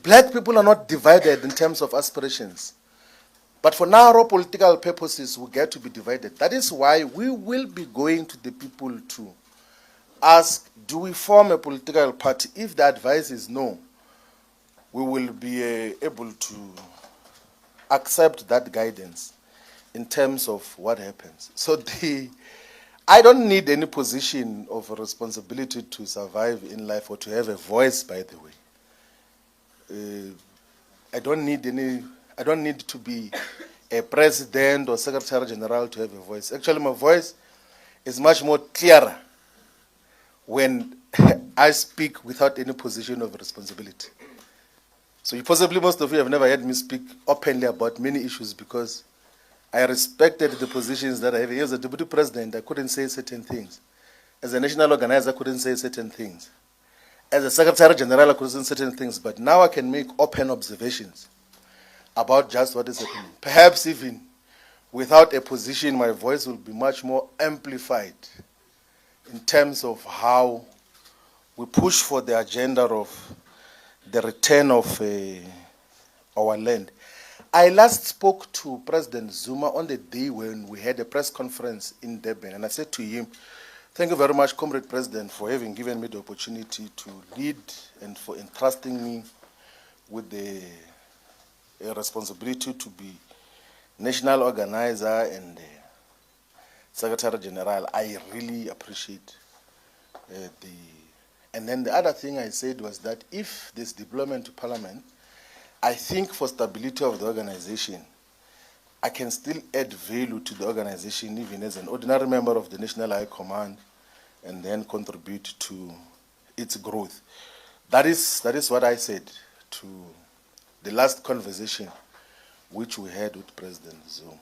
black people are not divided in terms of aspirations. But for narrow political purposes, we get to be divided. That is why we will be going to the people to ask, do we form a political party? If the advice is no, we will be able to accept that guidance in terms of what happens. So I don't need any position of responsibility to survive in life or to have a voice, by the way. I don't need to be a president or secretary general to have a voice. Actually, my voice is much more clearer when I speak without any position of responsibility. So possibly most of you have never heard me speak openly about many issues because I respected the positions that I have. As a deputy president, I couldn't say certain things. As a national organizer, I couldn't say certain things. As a secretary general, I couldn't say certain things. But now I can make open observations about just what is happening. Perhaps even without a position, my voice will be much more amplified in terms of how we push for the agenda of the return of our land. I last spoke to President Zuma on the day when we had a press conference in Durban, and I said to him, thank you very much, Comrade President, for having given me the opportunity to lead and for entrusting me with the responsibility to be national organizer and Secretary General. I really appreciate And then the other thing I said was that if this deployment to Parliament, I think for stability of the organization, I can still add value to the organization even as an ordinary member of the National High Command and then contribute to its growth. That is what I said to the last conversation which we had with President Zuma.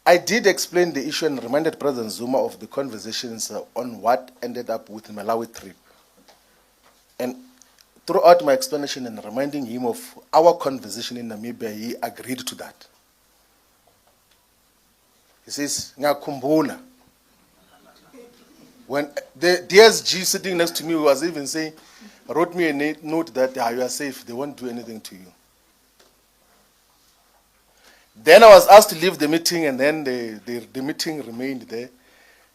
I did explain the issue and reminded President Zuma of the conversations on what ended up with the Malawi trip. And throughout my explanation and reminding him of our conversation in Namibia, he agreed to that. He says, "Ngakhumbula." When the DSG sitting next to me was even saying, wrote me a note that you are safe, they won't do anything to you. Then I was asked to leave the meeting, and then the meeting remained there.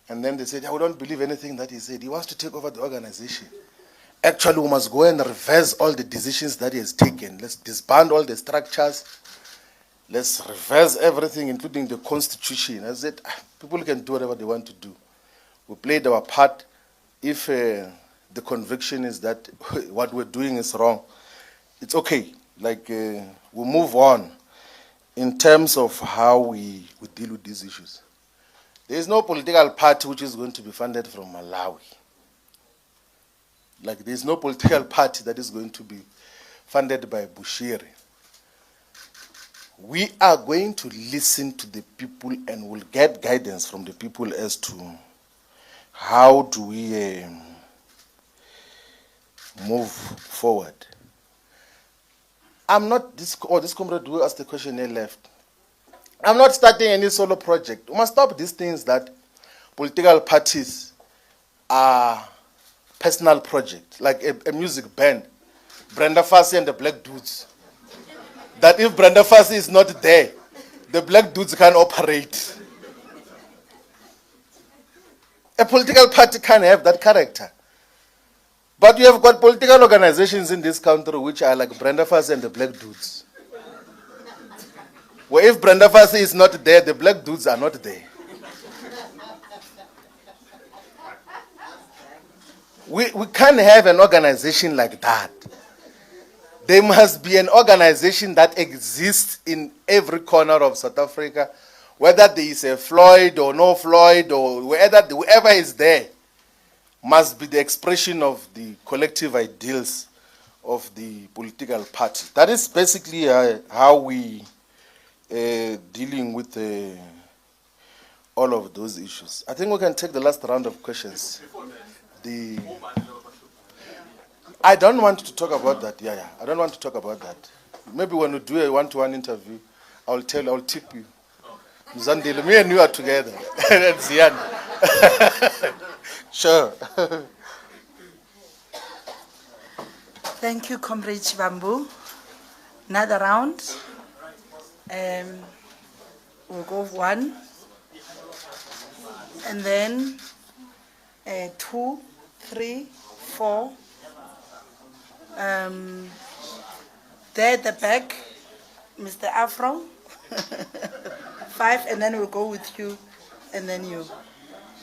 And then they said, I don't believe anything that he said. He wants to take over the organization. Actually, we must go and reverse all the decisions that he has taken. Let's disband all the structures. Let's reverse everything, including the constitution. I said, people can do whatever they want to do. We played our part. If the conviction is that what we're doing is wrong, it's okay. We move on in terms of how we deal with these issues. There is no political party which is going to be funded from Malawi. There is no political party that is going to be funded by Bushiri. We are going to listen to the people and will get guidance from the people as to how do we move forward. I'm not, this comrade who asked the question he left. I'm not starting any solo project. We must stop these things that political parties are personal projects, like a music band, Brenda Fassie and the Black Dudes. That if Brenda Fassie is not there, the Black Dudes can't operate. A political party can't have that character. But you have got political organizations in this country which are like Brenda Fassie and the Black Dudes. Where if Brenda Fassie is not there, the Black Dudes are not there. We can't have an organization like that. There must be an organization that exists in every corner of South Africa, whether there is a Floyd or no Floyd, or whoever is there must be the expression of the collective ideals of the political party. That is basically how we dealing with all of those issues. I think we can take the last round of questions. I don't want to talk about that. Yeah. I don't want to talk about that. Maybe when we do a one-to-one interview, I'll tip you. Mzandile, me and you are together. And Zian. Sure. Thank you, Comrade Shivambu. Another round. We'll go 1. And then 2, 3, 4. There at the back, Mr. Afro. 5, and then we'll go with you, and then you.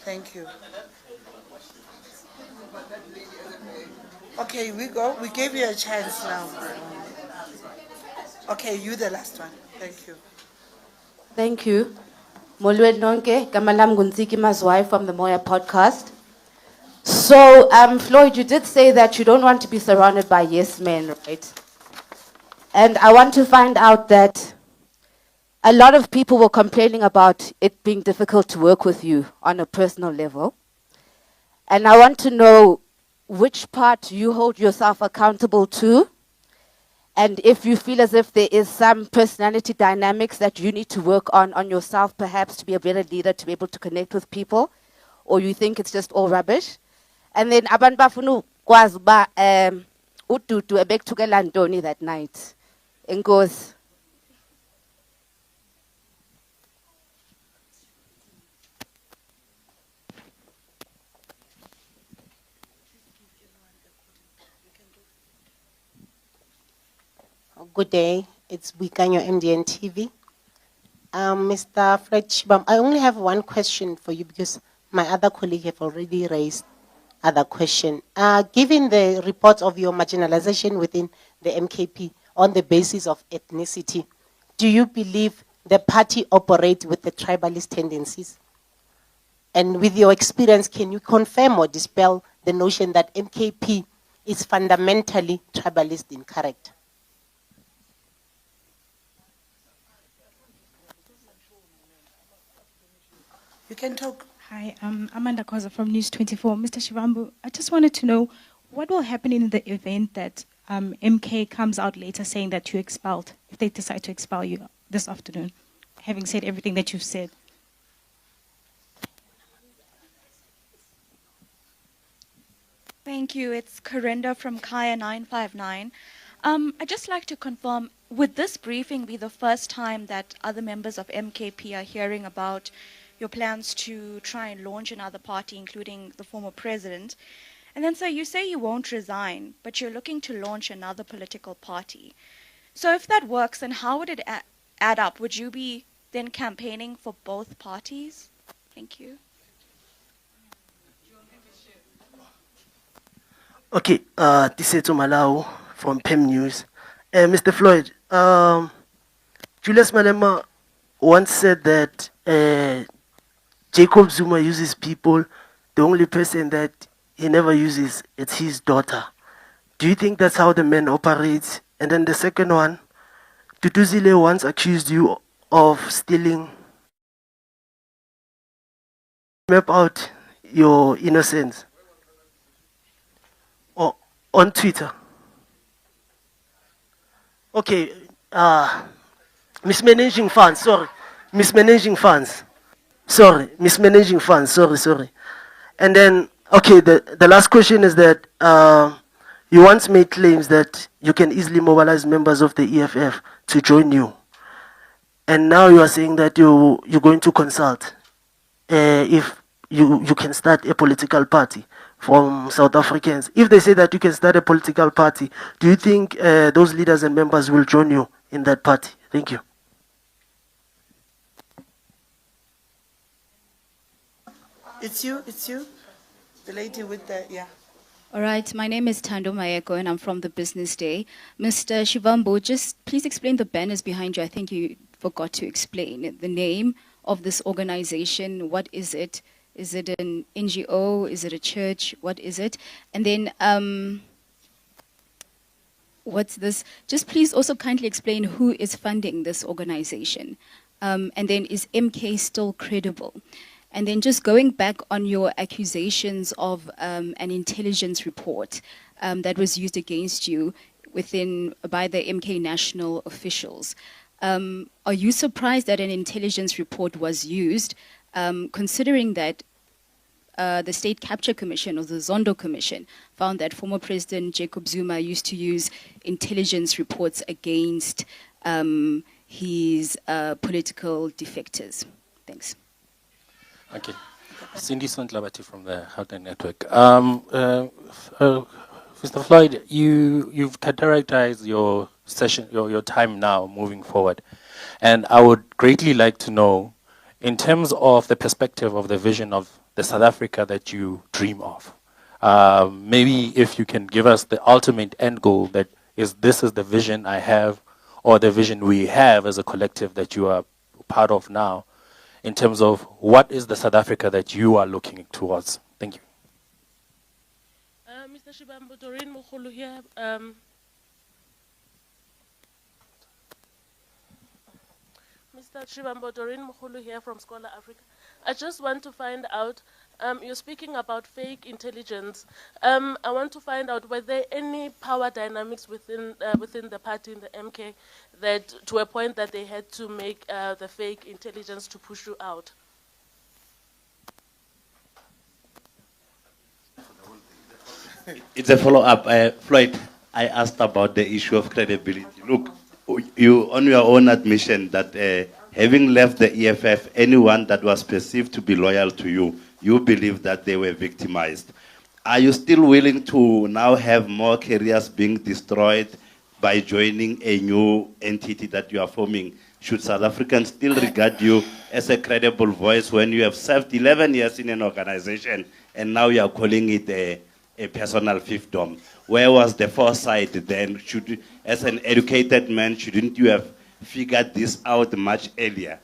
Thank you. Okay, we go. We gave you a chance now. Okay, you the last one. Thank you. Thank you. Molweni nonke, Kamalam Gunziki Mazwai from the Moya podcast. So, Floyd, you did say that you don't want to be surrounded by yes men, right? And I want to find out that a lot of people were complaining about it being difficult to work with you on a personal level. And I want to know which part you hold yourself accountable to, and if you feel as if there is some personality dynamics that you need to work on yourself, perhaps to be a better leader, to be able to connect with people, or you think it's just all rubbish. And then abantu bafuna ukwazi uba uDudu ebekuthukela ntoni that night. Enkosi. Good day, it's Wikanyo MDN TV. Mr. Fred Shibam, I only have one question for you because my other colleague have already raised other question. Given the reports of your marginalization within the MKP on the basis of ethnicity, do you believe the party operates with the tribalist tendencies? And with your experience, can you confirm or dispel the notion that MKP is fundamentally tribalist in character? You can talk. Hi, I'm Amanda Koza from News 24. Mr. Shivambu, I just wanted to know what will happen in the event that MK comes out later saying that you're expelled, if they decide to expel you this afternoon, having said everything that you've said. Thank you. It's Corinda from Kaya 959. I'd just like to confirm, would this briefing be the first time that other members of MKP are hearing about your plans to try and launch another party, including the former president? And then, sir, you say you won't resign, but you're looking to launch another political party. So if that works, then how would it add up? Would you be then campaigning for both parties? Thank you. Okay, Tiseto Malau from PEM News. Mr. Floyd, Julius Malema once said that Jacob Zuma uses people. The only person that he never uses is his daughter. Do you think that's how the man operates? And then the second one, Tutuzile once accused you of stealing. Map out your innocence. Or on Twitter. Okay, mismanaging funds, sorry. Mismanaging funds. Sorry, mismanaging funds, sorry. And then, okay, the last question is that you once made claims that you can easily mobilize members of the EFF to join you. And now you are saying that you're going to consult if you can start a political party from South Africans. If they say that you can start a political party, do you think those leaders and members will join you in that party? Thank you. It's you. The lady with the, yeah. All right, my name is Tando Mayeko and I'm from the Business Day. Mr. Shivambu, just please explain the banners behind you. I think you forgot to explain the name of this organization. What is it? Is it an NGO? Is it a church? What is it? And then what's this? Just please also kindly explain who is funding this organization. And then is MK still credible? And then just going back on your accusations of an intelligence report that was used against you by the MK national officials. Are you surprised that an intelligence report was used, considering that the State Capture Commission or the Zondo Commission found that former President Jacob Zuma used to use intelligence reports against his political defectors? Thanks. Okay. Cindy Sontlabati from the Houghton Network. Mr. Floyd, you've characterized your session, your time now moving forward. And I would greatly like to know, in terms of the perspective of the vision of the South Africa that you dream of, maybe if you can give us the ultimate end goal that this is the vision I have, or the vision we have as a collective that you are part of now, in terms of what is the South Africa that you are looking towards. Thank you. Mr. Shivambu, Doreen Mukhulu here. Mr. Shivambu, Doreen Mukhulu here from Scholar Africa. I just want to find out, you're speaking about fake intelligence. I want to find out, were there any power dynamics within the party, in the MK, that to a point that they had to make the fake intelligence to push you out? It's a follow-up. Floyd, I asked about the issue of credibility. Look, you, on your own admission, that having left the EFF, anyone that was perceived to be loyal to you, you believe that they were victimized. Are you still willing to now have more careers being destroyed by joining a new entity that you are forming? Should South Africans still regard you as a credible voice when you have served 11 years in an organization and now you are calling it a personal fiefdom? Where was the foresight then? As an educated man, shouldn't you have figured this out much earlier?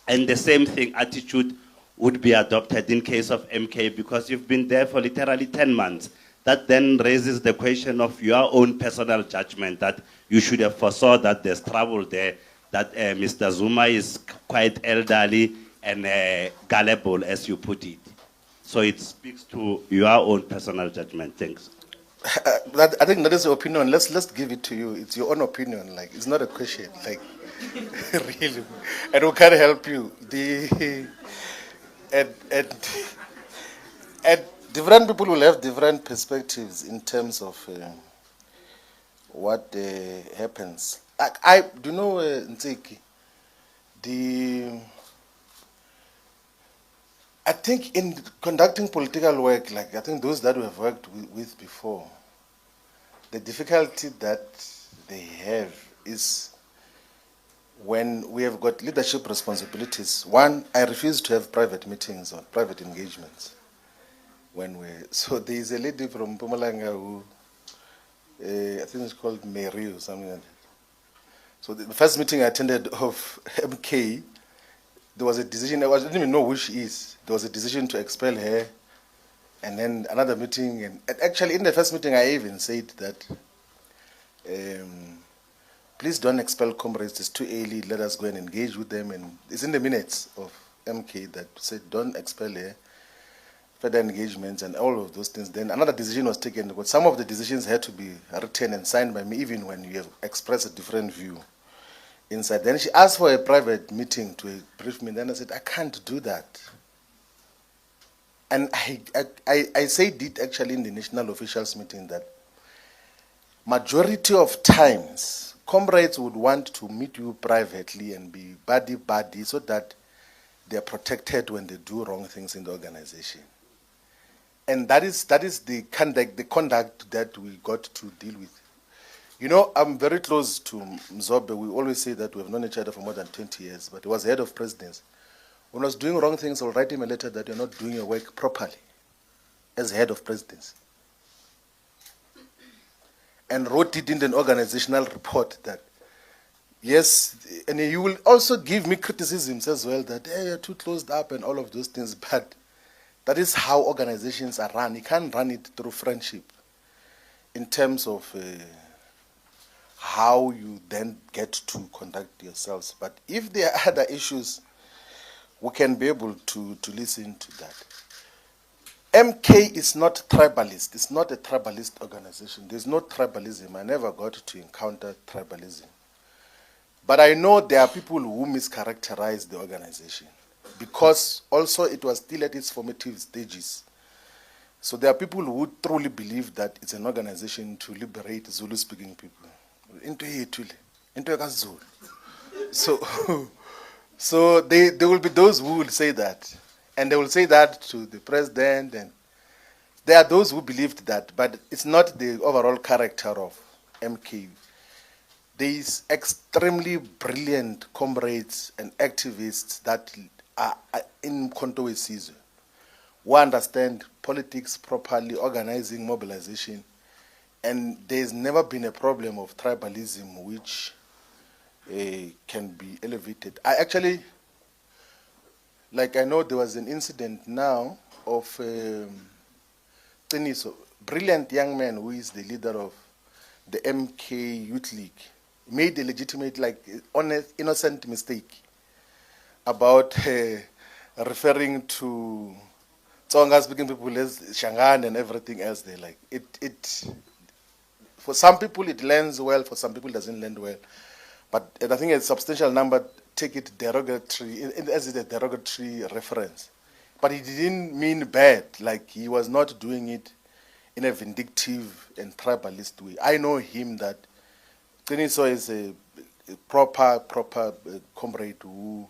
And the same attitude would be adopted in case of MK, because you've been there for literally 10 months. That then raises the question of your own personal judgment, that you should have foresaw that there's trouble there, that Mr. Zuma is quite elderly and gullible, as you put it. So it speaks to your own personal judgment. Thanks. I think that is your opinion. Let's give it to you. It's your own opinion. Like, it's not a question. Like, really, and we can't help you. And different people will have different perspectives in terms of what happens. I do know, Ntsiki, I think in conducting political work, like I think those that we have worked with before, the difficulty that they have is when we have got leadership responsibilities. One, I refuse to have private meetings or private engagements. So there is a lady from Mpumalanga who, I think it's called Mary or something like that. So the first meeting I attended of MK, there was a decision, I didn't even know who she is. There was a decision to expel her, and then another meeting. And actually, in the first meeting, I even said that, please don't expel comrades, it's too early, let us go and engage with them. And it's in the minutes of MK that said, don't expel her, further engagements and all of those things. Then another decision was taken, but some of the decisions had to be written and signed by me, even when you have expressed a different view inside. Then she asked for a private meeting to brief me. Then I said, I can't do that. And I said it actually in the national officials meeting that majority of times, comrades would want to meet you privately and be buddy-buddy so that they're protected when they do wrong things in the organization. And that is the conduct that we got to deal with. You know, I'm very close to Mzobe. We always say that we have known each other for more than 20 years, but he was head of presidency. When I was doing wrong things, I'll write him a letter that you're not doing your work properly as head of presidency. And wrote it in an organizational report that, yes, and he will also give me criticisms as well that, hey, you're too closed up and all of those things, but that is how organizations are run. You can't run it through friendship in terms of how you then get to conduct yourselves. But if there are other issues, we can be able to listen to that. MK is not tribalist. It's not a tribalist organization. There's no tribalism. I never got to encounter tribalism. But I know there are people who mischaracterize the organization because also it was still at its formative stages. So there are people who truly believe that it's an organization to liberate Zulu-speaking people. So there will be those who will say that. And they will say that to the president. And there are those who believed that, but it's not the overall character of MK. These extremely brilliant comrades and activists that are in Mkhonto weSizwe who understand politics properly, organizing, mobilization, and there's never been a problem of tribalism which can be elevated. I know there was an incident now of Teniso, brilliant young man who is the leader of the MK Youth League, made a legitimate, honest, innocent mistake about referring to Tsonga speaking people as Shangan and everything else. For some people it lands well, for some people it doesn't land well. But I think a substantial number take it derogatory, as a derogatory reference. But he didn't mean bad, he was not doing it in a vindictive and tribalist way. I know him that Teniso is a proper comrade who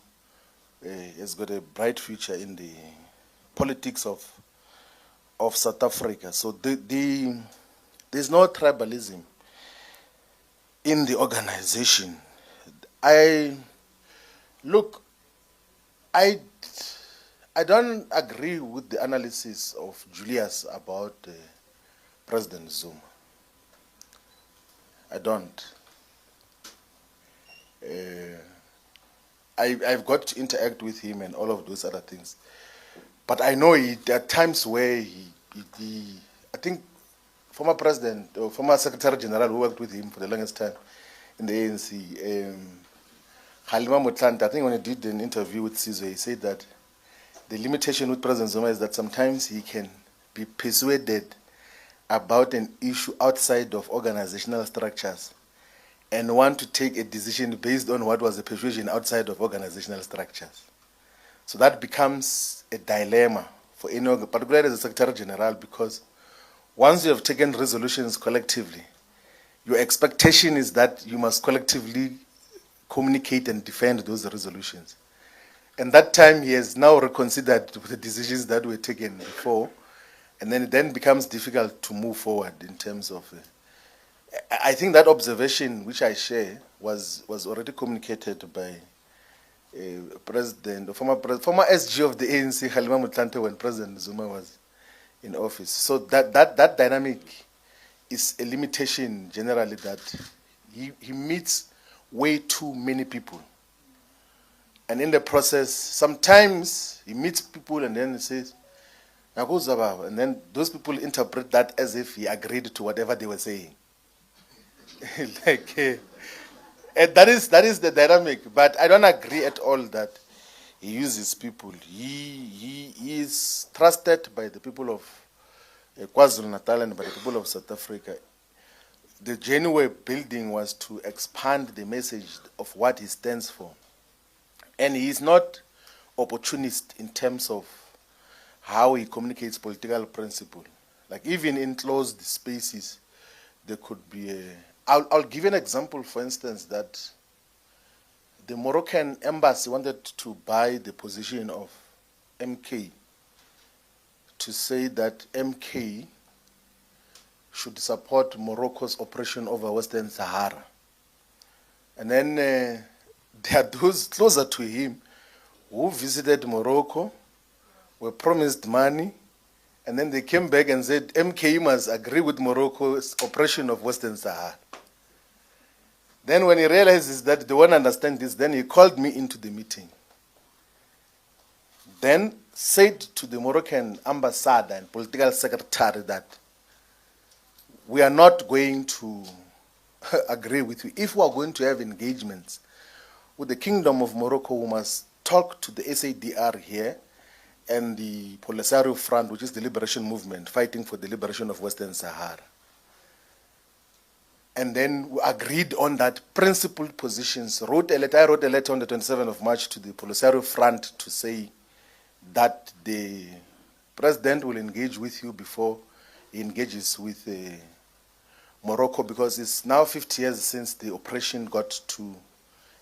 has got a bright future in the politics of South Africa. So there's no tribalism in the organization. I don't agree with the analysis of Julius about President Zuma. I don't. I've got to interact with him and all of those other things. But I know there are times where I think former president or former secretary general who worked with him for the longest time in the ANC, Halima Motlanthe, I think when he did an interview with Sizwe, he said that the limitation with President Zuma is that sometimes he can be persuaded about an issue outside of organizational structures and want to take a decision based on what was the persuasion outside of organizational structures. So that becomes a dilemma for any, particularly as a Secretary General, because once you have taken resolutions collectively, your expectation is that you must collectively communicate and defend those resolutions. And that time he has now reconsidered the decisions that were taken before, and then it then becomes difficult to move forward in terms of... I think that observation, which I share, was already communicated by former SG of the ANC, Halima Motlanthe, when President Zuma was in office. So that dynamic is a limitation generally, that he meets way too many people. And in the process, sometimes he meets people and then he says, and then those people interpret that as if he agreed to whatever they were saying. And that is the dynamic. But I don't agree at all that he uses people. He is trusted by the people of KwaZulu-Natal and by the people of South Africa. The genuine building was to expand the message of what he stands for. And he is not opportunist in terms of how he communicates political principle. Even in closed spaces, there could be a... I'll give you an example, for instance, that the Moroccan embassy wanted to buy the position of MK to say that MK should support Morocco's operation over Western Sahara. And then there are those closer to him who visited Morocco, were promised money, and then they came back and said, MK must agree with Morocco's operation of Western Sahara. Then when he realizes that they won't understand this, then he called me into the meeting. Then said to the Moroccan ambassador and political secretary that we are not going to agree with you. If we are going to have engagements with the Kingdom of Morocco, we must talk to the SADR here and the Polisario Front, which is the liberation movement fighting for the liberation of Western Sahara. And then we agreed on that principled positions. I wrote a letter on the 27th of March to the Polisario Front to say that the president will engage with you before he engages with Morocco, because it's now 50 years since the oppression got to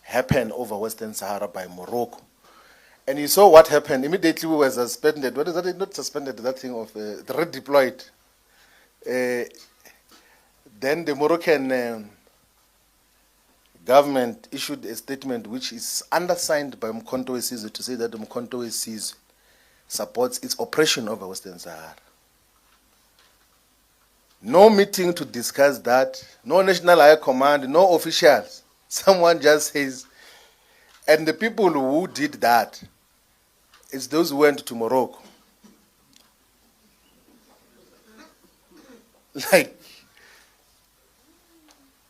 happen over Western Sahara by Morocco. And you saw what happened. Immediately we were suspended. What is that? Not suspended, that thing of redeployed. Then the Moroccan government issued a statement which is undersigned by Mkhonto we Sizwe to say that Mkhonto we Sizwe supports its oppression over Western Sahara. No meeting to discuss that, no national high command, no officials. Someone just says, and the people who did that, it's those who went to Morocco. Like,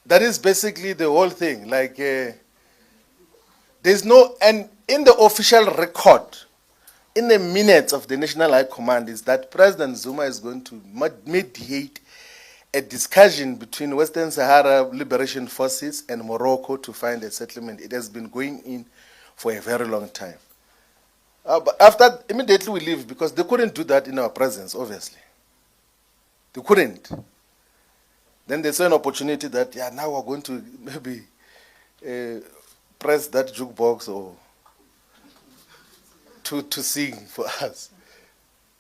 that is basically the whole thing. Like, there's no, and in the official record, in the minutes of the National High Command, is that President Zuma is going to mediate a discussion between Western Sahara Liberation Forces and Morocco to find a settlement. It has been going in for a very long time. But after, immediately we leave, because they couldn't do that in our presence, obviously. They couldn't. Then they saw an opportunity that, yeah, now we're going to maybe press that jukebox or to sing for us.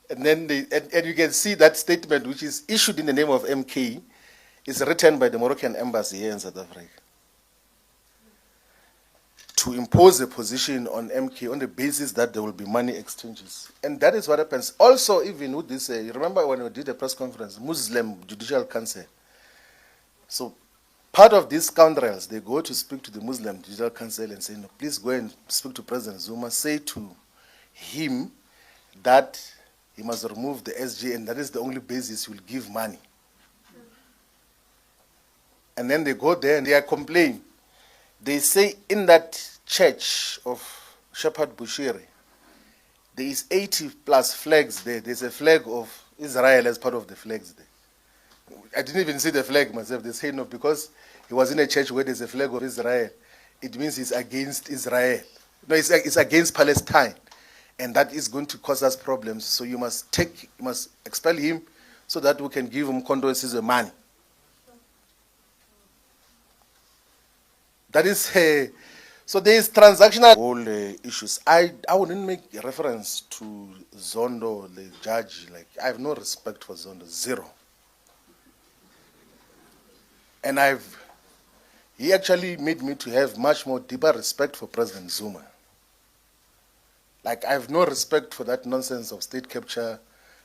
And then and you can see that statement, which is issued in the name of MK, is written by the Moroccan embassy here in South Africa, to impose a position on MK on the basis that there will be money exchanges. And that is what happens. Also, even with this, you remember when we did a press conference, Muslim Judicial Council. So part of these scoundrels, they go to speak to the Muslim Judicial Council and say, no, please go and speak to President Zuma, say to him that he must remove the SG, and that is the only basis he will give money. And then they go there and they are complaining. They say in that church of Shepherd Bushiri, there is 80 plus flags there. There's a flag of Israel as part of the flags there. I didn't even see the flag myself. They say no, because he was in a church where there's a flag of Israel. It means he's against Israel. No, it's against Palestine. And that is going to cause us problems. So you must expel him so that we can give him condolences of money. That is, so there is transactional all issues. I wouldn't make a reference to Zondo, the judge. Like, I have no respect for Zondo, zero. And he actually made me to have much more deeper respect for President Zuma. Like, I have no respect for that nonsense of state capture,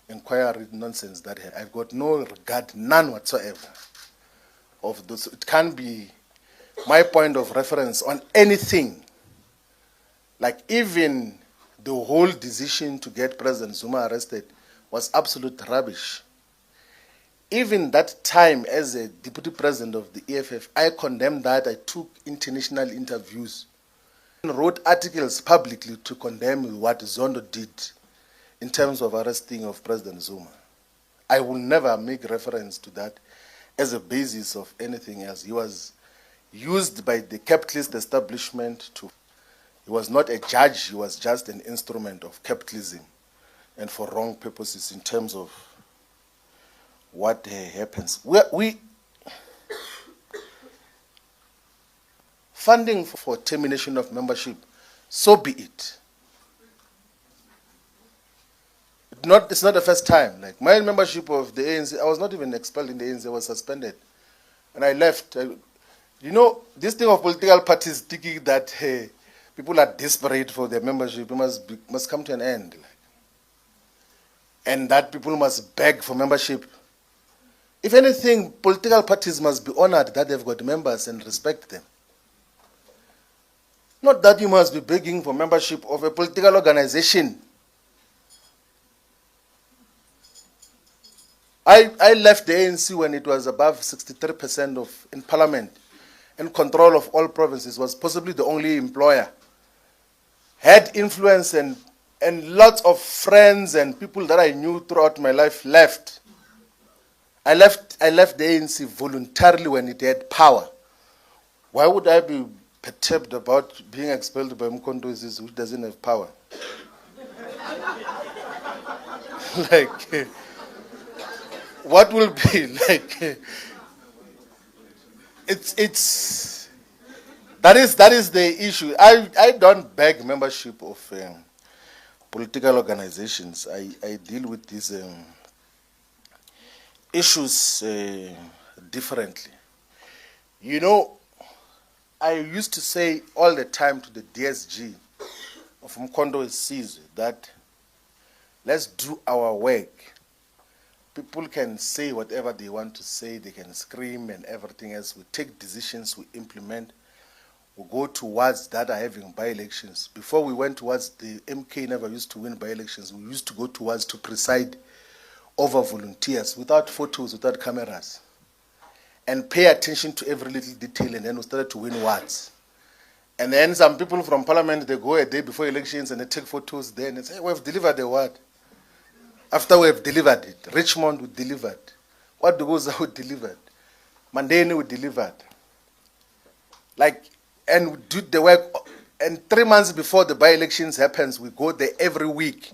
inquiry nonsense that I've got no regard, none whatsoever of those. It can't be my point of reference on anything. Like, even the whole decision to get President Zuma arrested was absolute rubbish. Even that time as a deputy president of the EFF, I condemned that. I took international interviews and wrote articles publicly to condemn what Zondo did in terms of arresting of President Zuma. I will never make reference to that as a basis of anything else. He was used by the capitalist establishment to, he was not a judge, he was just an instrument of capitalism and for wrong purposes in terms of what happens. We funding for termination of membership, so be it. It's not the first time. Like, my membership of the ANC, I was not even expelled in the ANC, I was suspended. And I left. You know, this thing of political parties thinking that people are desperate for their membership, it must come to an end. And that people must beg for membership. If anything, political parties must be honored that they've got members and respect them. Not that you must be begging for membership of a political organization. I left the ANC when it was above 63% in parliament, and control of all provinces, was possibly the only employer. Had influence, and lots of friends and people that I knew throughout my life left. I left the ANC voluntarily when it had power. Why would I be perturbed about being expelled by Mkhonto Wesizwe, which doesn't have power? Like, what will be like? That is the issue. I don't beg membership of political organizations. I deal with these issues differently. You know, I used to say all the time to the DSG of Mkhonto Wesizwe that let's do our work. People can say whatever they want to say, they can scream and everything else. We take decisions, we implement, we go towards that are having by-elections. Before we went towards, the MK never used to win by-elections. We used to go towards to preside over volunteers without photos, without cameras, and pay attention to every little detail, and then we started to win wards. And then some people from parliament, they go a day before elections and they take photos there and they say, we've delivered the ward. After we have delivered it, Richmond we delivered. What goes we delivered? Mandeni we delivered. Like, and we do the work, and 3 months before the by-elections happens, we go there every week.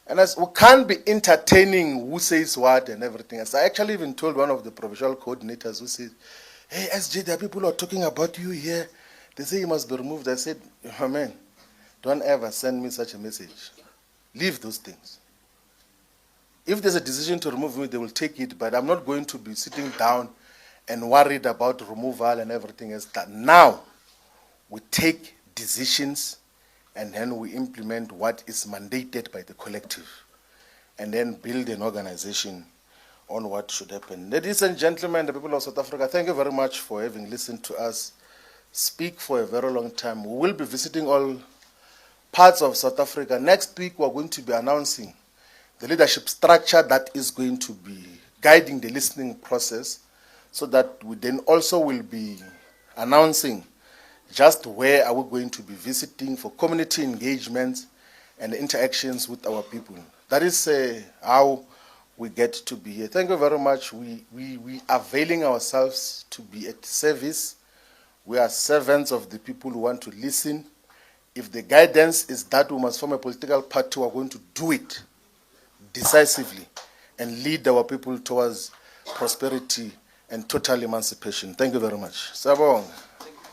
And as we can't be entertaining who says what and everything else. I actually even told one of the provincial coordinators who said, hey, SJ, there are people who are talking about you here. They say you must be removed. I said, oh, man, don't ever send me such a message. Leave those things. If there's a decision to remove me, they will take it, but I'm not going to be sitting down and worried about removal and everything else. That now we take decisions and then we implement what is mandated by the collective and then build an organization on what should happen. Ladies and gentlemen, the people of South Africa, thank you very much for having listened to us speak for a very long time. We will be visiting all parts of South Africa. Next week, we're going to be announcing the leadership structure that is going to be guiding the listening process, so that we then also will be announcing just where are we going to be visiting for community engagements and interactions with our people. That is how we get to be here. Thank you very much. We are availing ourselves to be at service. We are servants of the people who want to listen. If the guidance is that we must form a political party, we are going to do it decisively and lead our people towards prosperity and total emancipation. Thank you very much. Sabong.